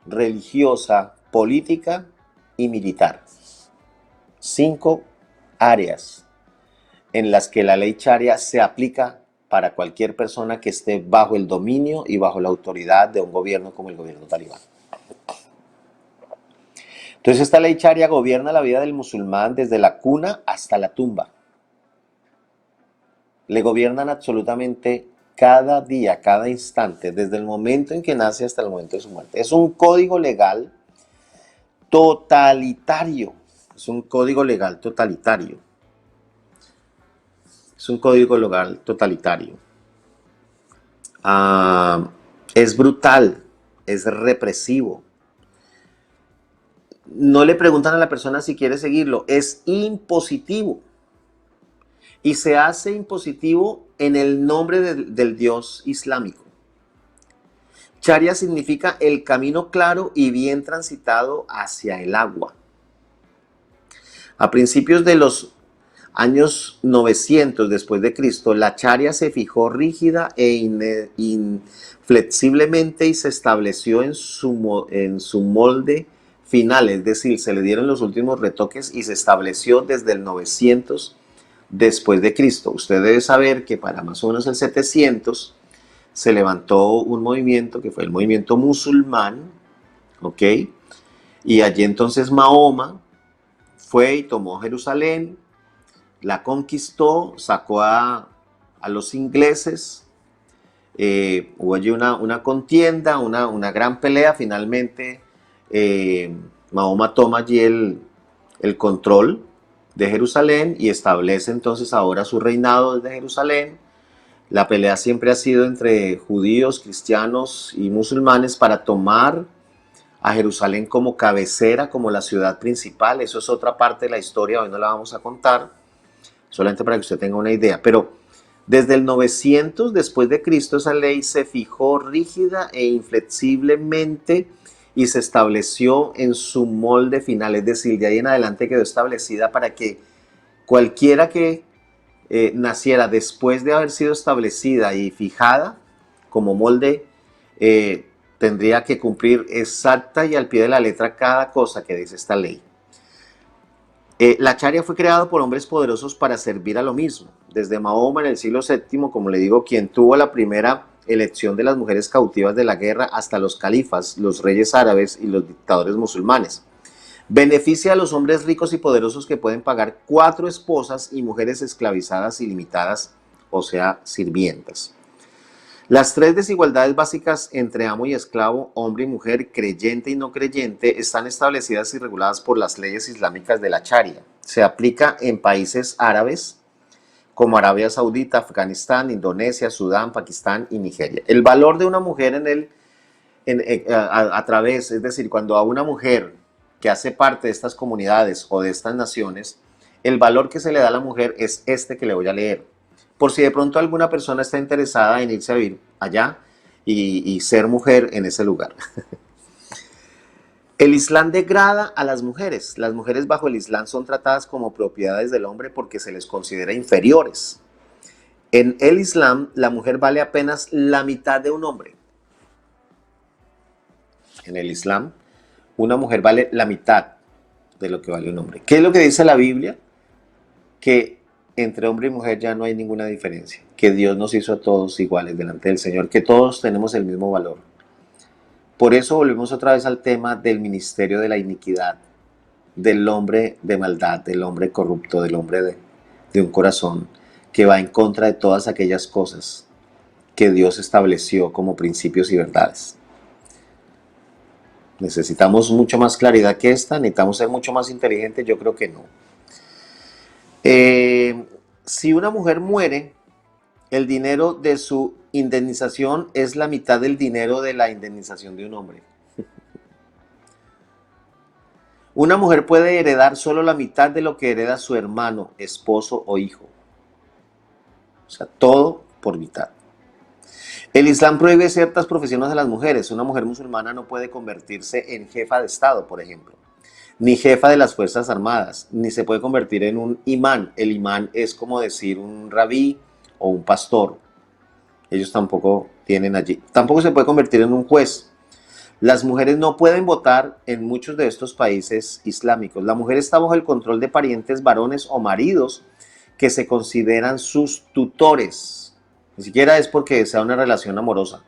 religiosa, política y militar. 5 áreas en las que la ley Sharia se aplica para cualquier persona que esté bajo el dominio y bajo la autoridad de un gobierno como el gobierno talibán. Entonces esta ley Sharia gobierna la vida del musulmán desde la cuna hasta la tumba. Le gobiernan absolutamente cada día, cada instante, desde el momento en que nace hasta el momento de su muerte. Es un código legal totalitario. Es un código legal totalitario. Es un código legal totalitario. Es brutal, es represivo. No le preguntan a la persona si quiere seguirlo, es impositivo. Y se hace impositivo en el nombre del Dios islámico. Sharia significa el camino claro y bien transitado hacia el agua. A principios de los años 900 después de Cristo, la Sharia se fijó rígida e inflexiblemente y se estableció en su molde final, es decir, se le dieron los últimos retoques y se estableció desde el 900 después de Cristo. Usted debe saber que para más o menos el 700 se levantó un movimiento que fue el movimiento musulmán, ¿ok? Y allí entonces Mahoma fue y tomó Jerusalén, la conquistó, sacó a los ingleses, hubo allí una contienda, una gran pelea, finalmente Mahoma toma allí el control de Jerusalén y establece entonces ahora su reinado desde Jerusalén. La pelea siempre ha sido entre judíos, cristianos y musulmanes para tomar a Jerusalén como cabecera, como la ciudad principal. Eso es otra parte de la historia, hoy no la vamos a contar, solamente para que usted tenga una idea. Pero desde el 900 después de Cristo esa ley se fijó rígida e inflexiblemente y se estableció en su molde final, es decir, de ahí en adelante quedó establecida para que cualquiera que naciera después de haber sido establecida y fijada como molde, tendría que cumplir exacta y al pie de la letra cada cosa que dice esta ley. La Sharia fue creada por hombres poderosos para servir a lo mismo. Desde Mahoma en el siglo VII, como le digo, quien tuvo la primera elección de las mujeres cautivas de la guerra, hasta los califas, los reyes árabes y los dictadores musulmanes. Beneficia a los hombres ricos y poderosos que pueden pagar 4 esposas y mujeres esclavizadas ilimitadas, o sea, sirvientas. Las 3 desigualdades básicas entre amo y esclavo, hombre y mujer, creyente y no creyente, están establecidas y reguladas por las leyes islámicas de la Sharia. Se aplica en países árabes como Arabia Saudita, Afganistán, Indonesia, Sudán, Pakistán y Nigeria. El valor de una mujer a través, es decir, cuando a una mujer que hace parte de estas comunidades o de estas naciones, el valor que se le da a la mujer es este que le voy a leer. Por si de pronto alguna persona está interesada en irse a vivir allá y ser mujer en ese lugar. El Islam degrada a las mujeres. Las mujeres bajo el Islam son tratadas como propiedades del hombre porque se les considera inferiores. En el Islam, la mujer vale apenas la mitad de un hombre. En el Islam, una mujer vale la mitad de lo que vale un hombre. ¿Qué es lo que dice la Biblia? Que entre hombre y mujer ya no hay ninguna diferencia, que Dios nos hizo a todos iguales delante del Señor, que todos tenemos el mismo valor. Por eso volvemos otra vez al tema del ministerio de la iniquidad, del hombre de maldad, del hombre corrupto, del hombre de un corazón que va en contra de todas aquellas cosas que Dios estableció como principios y verdades. ¿Necesitamos mucho más claridad que esta? ¿Necesitamos ser mucho más inteligentes? Yo creo que no. Si una mujer muere, el dinero de su indemnización es la mitad del dinero de la indemnización de un hombre. Una mujer puede heredar solo la mitad de lo que hereda su hermano, esposo o hijo. O sea, todo por mitad. El Islam prohíbe ciertas profesiones a las mujeres. Una mujer musulmana no puede convertirse en jefa de Estado, por ejemplo, ni jefa de las Fuerzas Armadas, ni se puede convertir en un imán. El imán es como decir un rabí o un pastor. Ellos tampoco tienen allí. Tampoco se puede convertir en un juez. Las mujeres no pueden votar en muchos de estos países islámicos. La mujer está bajo el control de parientes varones o maridos que se consideran sus tutores. Ni siquiera es porque sea una relación amorosa.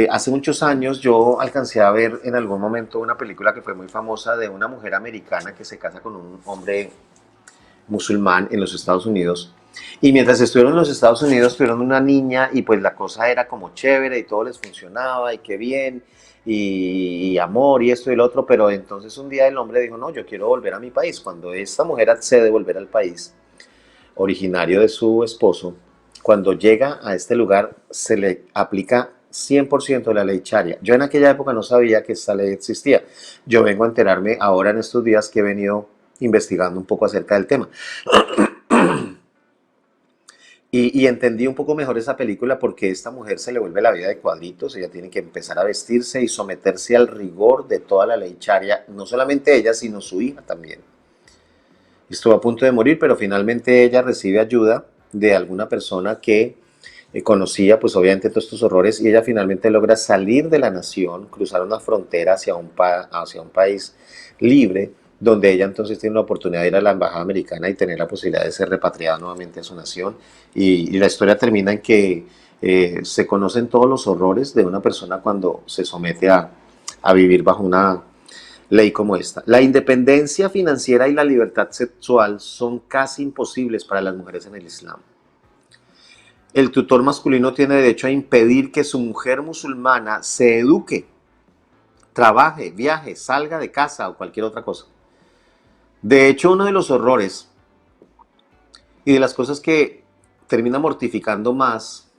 Hace muchos años yo alcancé a ver en algún momento una película que fue muy famosa de una mujer americana que se casa con un hombre musulmán en los Estados Unidos. Y mientras estuvieron en los Estados Unidos tuvieron una niña y pues la cosa era como chévere y todo les funcionaba y qué bien y amor y esto y lo otro, pero entonces un día el hombre dijo, no, yo quiero volver a mi país. Cuando esta mujer accede a volver al país originario de su esposo, cuando llega a este lugar se le aplica 100% de la ley Sharia. Yo en aquella época no sabía que esta ley existía. Yo vengo a enterarme ahora en estos días que he venido investigando un poco acerca del tema. Y entendí un poco mejor esa película porque esta mujer se le vuelve la vida de cuadritos, ella tiene que empezar a vestirse y someterse al rigor de toda la ley Sharia, no solamente ella, sino su hija también. Estuvo a punto de morir, pero finalmente ella recibe ayuda de alguna persona que conocía pues obviamente todos estos horrores y ella finalmente logra salir de la nación, cruzar una frontera hacia un país libre, donde ella entonces tiene la oportunidad de ir a la embajada americana y tener la posibilidad de ser repatriada nuevamente a su nación. Y la historia termina en que se conocen todos los horrores de una persona cuando se somete a vivir bajo una ley como esta. La independencia financiera y la libertad sexual son casi imposibles para las mujeres en el Islam. El tutor masculino tiene derecho a impedir que su mujer musulmana se eduque, trabaje, viaje, salga de casa o cualquier otra cosa. De hecho, uno de los horrores y de las cosas que termina mortificando más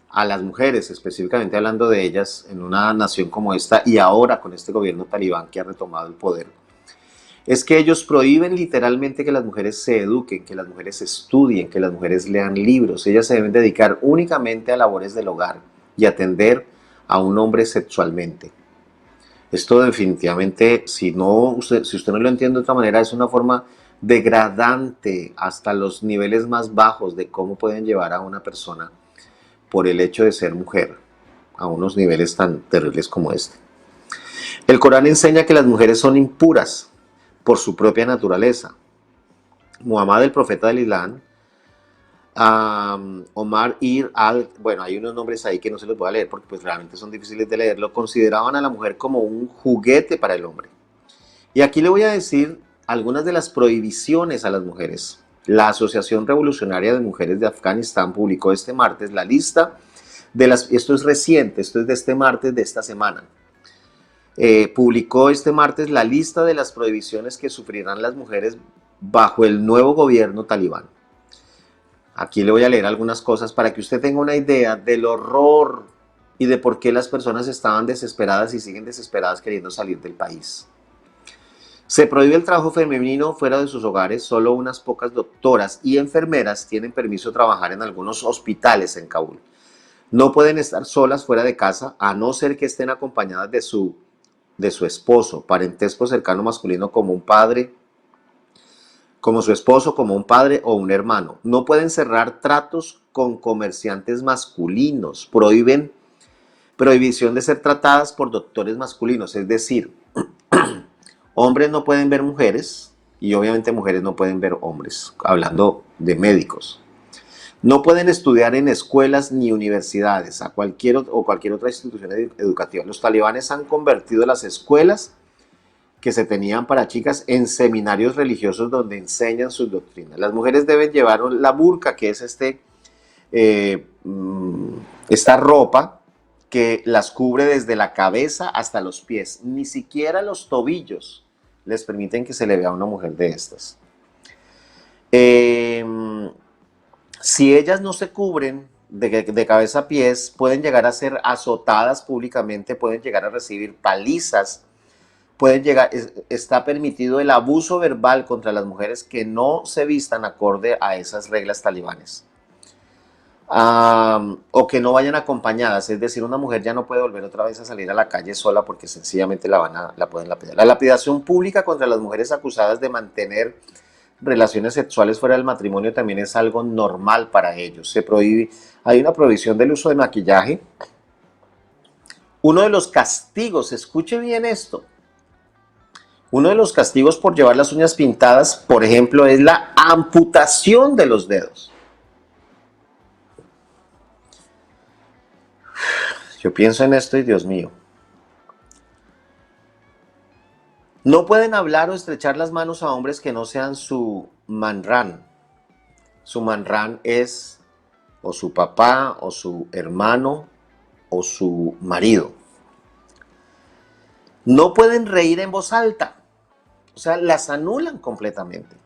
a las mujeres, específicamente hablando de ellas en una nación como esta y ahora con este gobierno talibán que ha retomado el poder, es que ellos prohíben literalmente que las mujeres se eduquen, que las mujeres estudien, que las mujeres lean libros. Ellas se deben dedicar únicamente a labores del hogar y atender a un hombre sexualmente. Esto definitivamente, si usted no lo entiende de otra manera, es una forma degradante hasta los niveles más bajos de cómo pueden llevar a una persona por el hecho de ser mujer a unos niveles tan terribles como este. El Corán enseña que las mujeres son impuras por su propia naturaleza. Muhammad, el profeta del Islam, Omar bueno, hay unos nombres ahí que no se los voy a leer porque pues realmente son difíciles de leerlo, consideraban a la mujer como un juguete para el hombre. Y aquí le voy a decir algunas de las prohibiciones a las mujeres. La Asociación Revolucionaria de Mujeres de Afganistán publicó este martes la lista de esto es reciente, esto es de este martes de esta semana. Publicó este martes la lista de las prohibiciones que sufrirán las mujeres bajo el nuevo gobierno talibán. Aquí le voy a leer algunas cosas para que usted tenga una idea del horror y de por qué las personas estaban desesperadas y siguen desesperadas queriendo salir del país. Se prohíbe el trabajo femenino fuera de sus hogares. Solo unas pocas doctoras y enfermeras tienen permiso de trabajar en algunos hospitales en Kabul. No pueden estar solas fuera de casa a no ser que estén acompañadas de su esposo, parentesco cercano masculino como un padre, como su esposo, como un padre o un hermano. No pueden cerrar tratos con comerciantes masculinos. Prohibición de ser tratadas por doctores masculinos, es decir, hombres no pueden ver mujeres y obviamente mujeres no pueden ver hombres, hablando de médicos. No pueden estudiar en escuelas ni universidades o cualquier otra institución educativa. Los talibanes han convertido las escuelas que se tenían para chicas en seminarios religiosos donde enseñan sus doctrinas. Las mujeres deben llevar la burka, que es esta ropa que las cubre desde la cabeza hasta los pies. Ni siquiera los tobillos les permiten que se le vea a una mujer de estas. Si ellas no se cubren de cabeza a pies, pueden llegar a ser azotadas públicamente, pueden llegar a recibir palizas, está permitido el abuso verbal contra las mujeres que no se vistan acorde a esas reglas talibanes. O que no vayan acompañadas, es decir, una mujer ya no puede volver otra vez a salir a la calle sola porque sencillamente la pueden lapidar. La lapidación pública contra las mujeres acusadas de mantener relaciones sexuales fuera del matrimonio también es algo normal para ellos. Se prohíbe, hay una prohibición del uso de maquillaje. Uno de los castigos, escuche bien esto, uno de los castigos por llevar las uñas pintadas, por ejemplo, es la amputación de los dedos. Yo pienso en esto y Dios mío. No pueden hablar o estrechar las manos a hombres que no sean su manrán. Su manrán es o su papá o su hermano o su marido. No pueden reír en voz alta. O sea, las anulan completamente.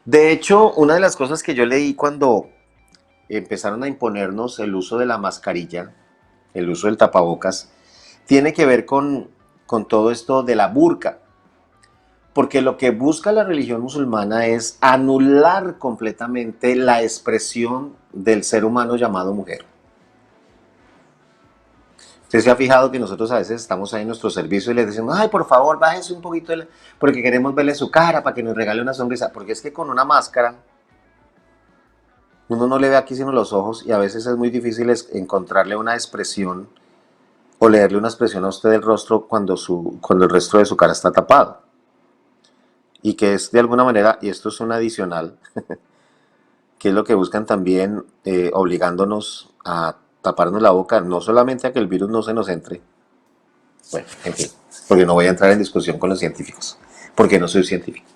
De hecho, una de las cosas que yo leí cuando empezaron a imponernos el uso de la mascarilla, el uso del tapabocas, tiene que ver con todo esto de la burka. Porque lo que busca la religión musulmana es anular completamente la expresión del ser humano llamado mujer. Usted se ha fijado que nosotros a veces estamos ahí en nuestro servicio y les decimos, ay, por favor, bájese un poquito, porque queremos verle su cara para que nos regale una sonrisa. Porque es que con una máscara uno no le ve aquí sino los ojos y a veces es muy difícil encontrarle una expresión o leerle una expresión a usted del rostro cuando el resto de su cara está tapado. Y que es de alguna manera, y esto es un adicional, que es lo que buscan también obligándonos a taparnos la boca, no solamente a que el virus no se nos entre, bueno, en fin, porque no voy a entrar en discusión con los científicos, porque no soy científico.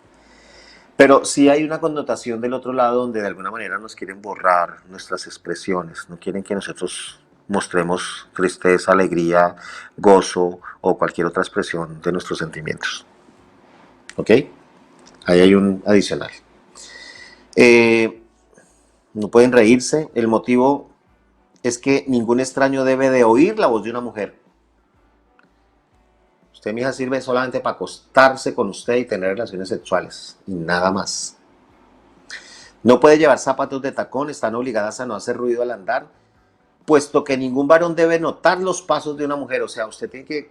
Pero sí hay una connotación del otro lado donde de alguna manera nos quieren borrar nuestras expresiones, no quieren que nosotros mostremos tristeza, alegría, gozo o cualquier otra expresión de nuestros sentimientos. ¿Ok? Ahí hay un adicional. No pueden reírse. El motivo es que ningún extraño debe de oír la voz de una mujer. Usted, mija, sirve solamente para acostarse con usted y tener relaciones sexuales. Y nada más. No puede llevar zapatos de tacón. Están obligadas a no hacer ruido al andar. Puesto que ningún varón debe notar los pasos de una mujer. O sea, usted tiene que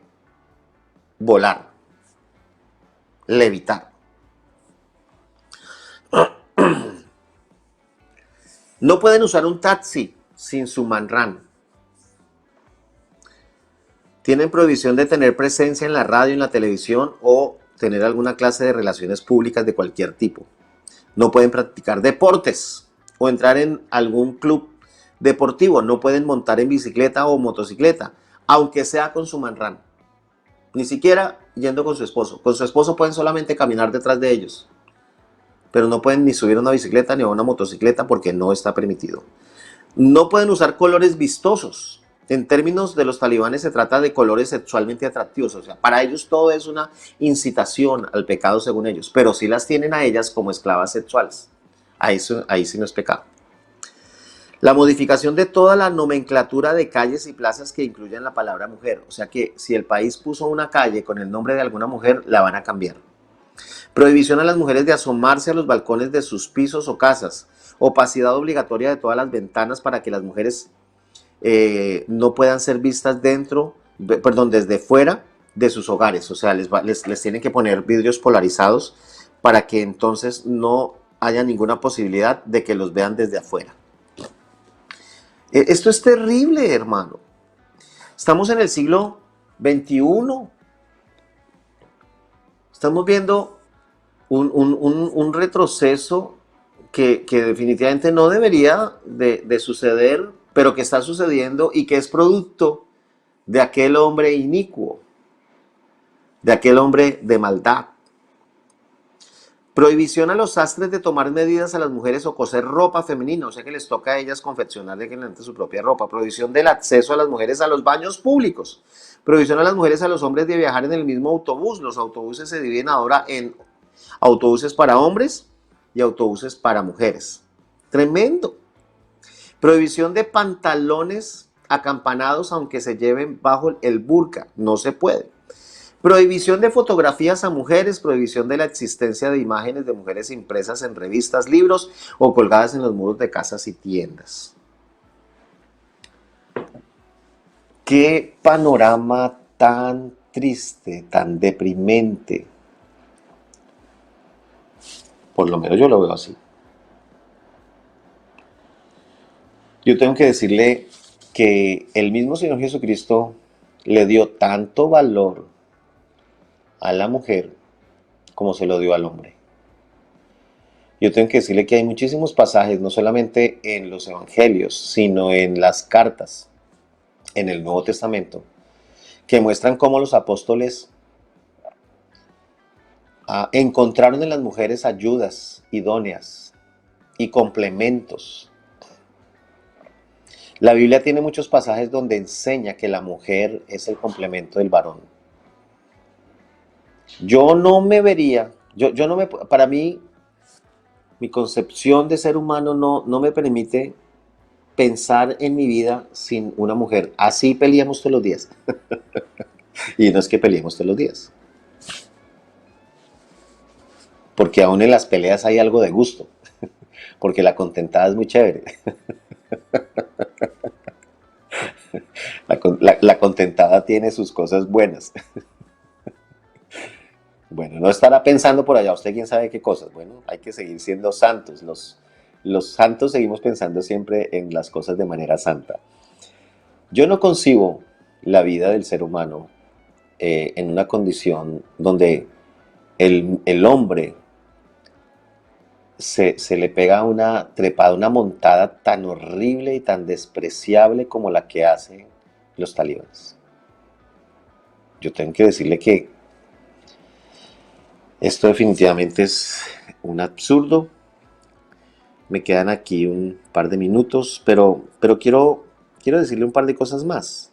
volar. Levitar. No pueden usar un taxi sin su manrán. Tienen prohibición de tener presencia en la radio, en la televisión o tener alguna clase de relaciones públicas de cualquier tipo. No pueden practicar deportes o entrar en algún club deportivo. No pueden montar en bicicleta o motocicleta, aunque sea con su manrán. Ni siquiera yendo con su esposo. Con su esposo pueden solamente caminar detrás de ellos, pero no pueden ni subir a una bicicleta ni a una motocicleta porque no está permitido. No pueden usar colores vistosos. En términos de los talibanes se trata de colores sexualmente atractivos, o sea, para ellos todo es una incitación al pecado según ellos, pero sí las tienen a ellas como esclavas sexuales. Ahí sí no es pecado. La modificación de toda la nomenclatura de calles y plazas que incluyen la palabra mujer, o sea que si el país puso una calle con el nombre de alguna mujer, la van a cambiar. Prohibición a las mujeres de asomarse a los balcones de sus pisos o casas. Opacidad obligatoria de todas las ventanas para que las mujeres no puedan ser vistas desde fuera de sus hogares. O sea, les tienen que poner vidrios polarizados para que entonces no haya ninguna posibilidad de que los vean desde afuera. Esto es terrible, hermano. Estamos en el siglo XXI. Estamos viendo un retroceso que definitivamente no debería de suceder, pero que está sucediendo y que es producto de aquel hombre inicuo, de aquel hombre de maldad. Prohibición a los sastres de tomar medidas a las mujeres o coser ropa femenina, o sea que les toca a ellas confeccionar de su propia ropa. Prohibición del acceso a las mujeres a los baños públicos. Prohibición a las mujeres a los hombres de viajar en el mismo autobús. Los autobuses se dividen ahora en autobuses para hombres y autobuses para mujeres. Tremendo. Prohibición de pantalones acampanados aunque se lleven bajo el burka. No se puede. Prohibición de fotografías a mujeres. Prohibición de la existencia de imágenes de mujeres impresas en revistas, libros o colgadas en los muros de casas y tiendas. Qué panorama tan triste, tan deprimente. Por lo menos yo lo veo así. Yo tengo que decirle que el mismo Señor Jesucristo le dio tanto valor a la mujer como se lo dio al hombre. Yo tengo que decirle que hay muchísimos pasajes, no solamente en los evangelios, sino en las cartas, en el Nuevo Testamento, que muestran cómo los apóstoles encontraron en las mujeres ayudas idóneas y complementos. La Biblia tiene muchos pasajes donde enseña que la mujer es el complemento del varón. Yo no me vería, yo no me, para mí, mi concepción de ser humano no me permite pensar en mi vida sin una mujer. Así peleamos todos los días. Y no es que peleemos todos los días. Porque aún en las peleas hay algo de gusto. Porque la contentada es muy chévere. La contentada tiene sus cosas buenas. Bueno, no estará pensando por allá, usted quién sabe qué cosas. Bueno, hay que seguir siendo santos. Los santos seguimos pensando siempre en las cosas de manera santa. Yo no concibo la vida del ser humano en una condición donde el hombre se le pega una trepada, una montada tan horrible y tan despreciable como la que hacen los talibanes. Yo tengo que decirle que esto definitivamente es un absurdo. Me quedan aquí un par de minutos, pero quiero decirle un par de cosas más.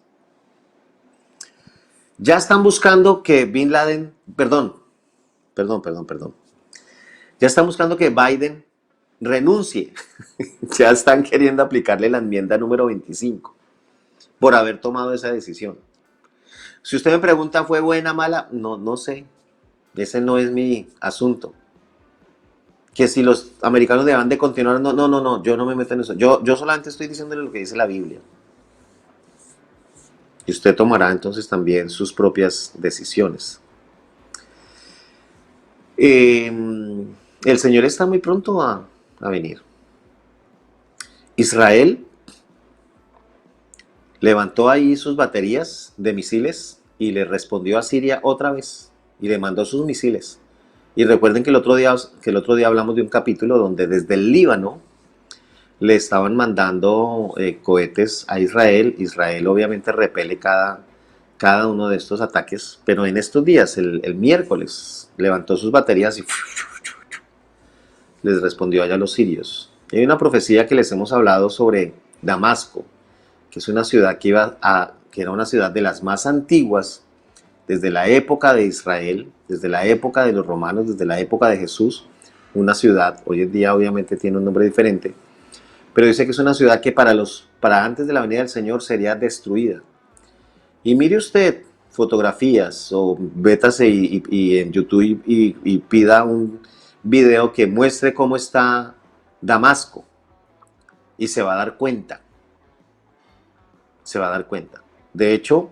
Ya están buscando que Bin Laden, perdón. Ya están buscando que Biden renuncie. Ya están queriendo aplicarle la enmienda número 25 por haber tomado esa decisión. Si usted me pregunta, ¿fue buena, mala? No, no sé. Ese no es mi asunto. Que si los americanos deban de continuar, no, yo no me meto en eso. Yo solamente estoy diciéndole lo que dice la Biblia. Y usted tomará entonces también sus propias decisiones. El Señor está muy pronto a venir. Israel levantó ahí sus baterías de misiles y le respondió a Siria otra vez y le mandó sus misiles. Y recuerden que el otro día hablamos de un capítulo donde desde el Líbano le estaban mandando cohetes a Israel. Israel obviamente repele cada uno de estos ataques, pero en estos días, el miércoles, levantó sus baterías y les respondió allá a los sirios. Hay una profecía que les hemos hablado sobre Damasco, que es una ciudad que era una ciudad de las más antiguas desde la época de Israel, desde la época de los romanos, desde la época de Jesús. Una ciudad, hoy en día obviamente tiene un nombre diferente, pero dice que es una ciudad que para antes de la venida del Señor sería destruida. Y mire usted fotografías o vétase y en YouTube y pida un video que muestre cómo está Damasco y se va a dar cuenta. Se va a dar cuenta. De hecho,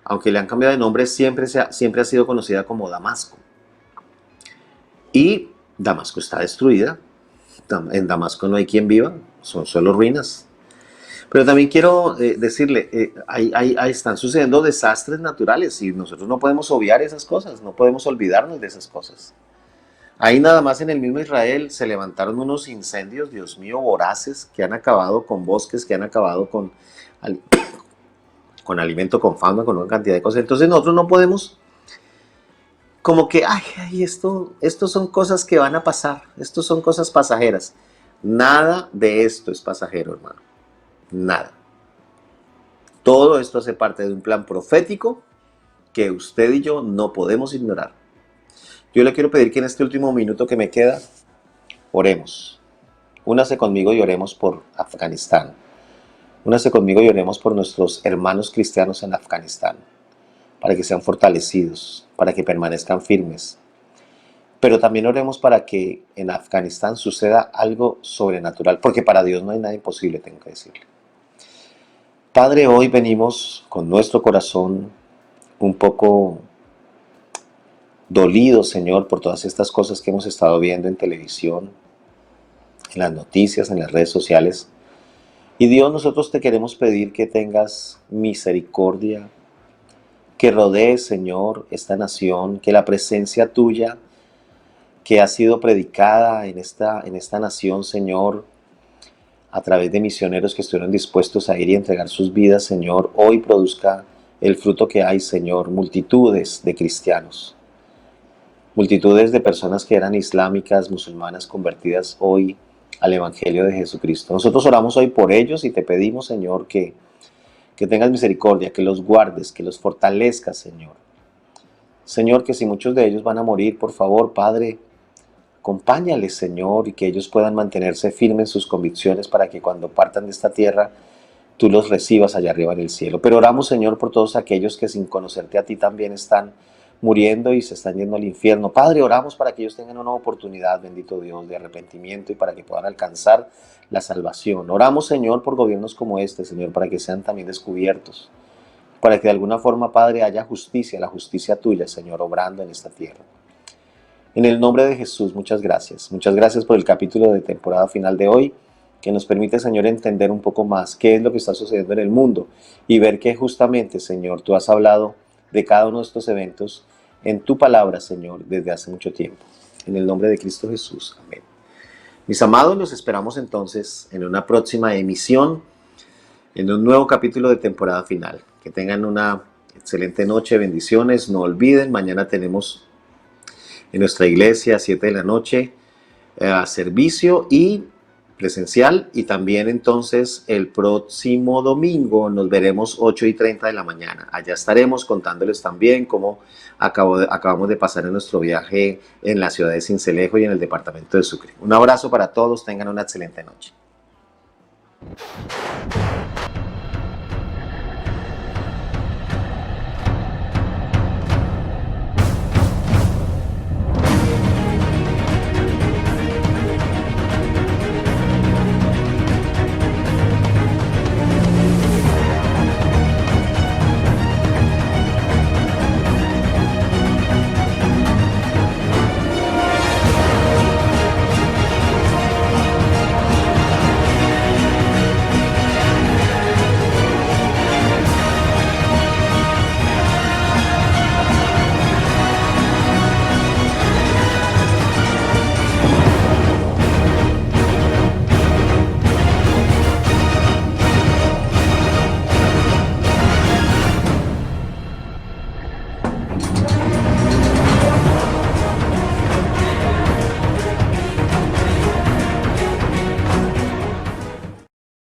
aunque le han cambiado de nombre, siempre ha sido conocida como Damasco. Y Damasco está destruida. En Damasco no hay quien viva, son solo ruinas. Pero también quiero decirle, ahí están sucediendo desastres naturales y nosotros no podemos obviar esas cosas, no podemos olvidarnos de esas cosas. Ahí nada más en el mismo Israel se levantaron unos incendios, Dios mío, voraces, que han acabado con bosques, que han acabado con alimento, con fauna, con una cantidad de cosas. Entonces nosotros no podemos como que, esto son cosas que van a pasar, esto son cosas pasajeras. Nada de esto es pasajero, hermano. Nada. Todo esto hace parte de un plan profético que usted y yo no podemos ignorar. Yo le quiero pedir que en este último minuto que me queda, oremos. Únase conmigo y oremos por Afganistán. Únase conmigo y oremos por nuestros hermanos cristianos en Afganistán, para que sean fortalecidos, para que permanezcan firmes. Pero también oremos para que en Afganistán suceda algo sobrenatural, porque para Dios no hay nada imposible, tengo que decirle. Padre, hoy venimos con nuestro corazón un poco dolido, Señor, por todas estas cosas que hemos estado viendo en televisión, en las noticias, en las redes sociales. Y Dios, nosotros te queremos pedir que tengas misericordia, que rodees, Señor, esta nación, que la presencia tuya que ha sido predicada en esta nación, Señor, a través de misioneros que estuvieron dispuestos a ir y entregar sus vidas, Señor, hoy produzca el fruto que hay, Señor, multitudes de cristianos, multitudes de personas que eran islámicas, musulmanas, convertidas hoy al Evangelio de Jesucristo. Nosotros oramos hoy por ellos y te pedimos, Señor, que tengas misericordia, que los guardes, que los fortalezcas, Señor. Señor, que si muchos de ellos van a morir, por favor, Padre, acompáñales, Señor, y que ellos puedan mantenerse firmes en sus convicciones para que cuando partan de esta tierra, tú los recibas allá arriba en el cielo. Pero oramos, Señor, por todos aquellos que sin conocerte a ti también están muriendo y se están yendo al infierno. Padre, oramos para que ellos tengan una oportunidad, bendito Dios, de arrepentimiento y para que puedan alcanzar la salvación. Oramos, Señor, por gobiernos como este, Señor, para que sean también descubiertos, para que de alguna forma, Padre, haya justicia, la justicia tuya, Señor, obrando en esta tierra. En el nombre de Jesús, muchas gracias. Muchas gracias por el capítulo de temporada final de hoy, que nos permite, Señor, entender un poco más qué es lo que está sucediendo en el mundo y ver que justamente, Señor, tú has hablado de cada uno de estos eventos en tu palabra, Señor, desde hace mucho tiempo. En el nombre de Cristo Jesús. Amén. Mis amados, los esperamos entonces en una próxima emisión, en un nuevo capítulo de temporada final. Que tengan una excelente noche, bendiciones. No olviden, mañana tenemos en nuestra iglesia a 7 de la noche servicio y presencial, y también entonces el próximo domingo nos veremos 8:30 de la mañana. Allá estaremos contándoles también cómo acabamos de pasar en nuestro viaje en la ciudad de Sincelejo y en el departamento de Sucre. Un abrazo para todos, tengan una excelente noche.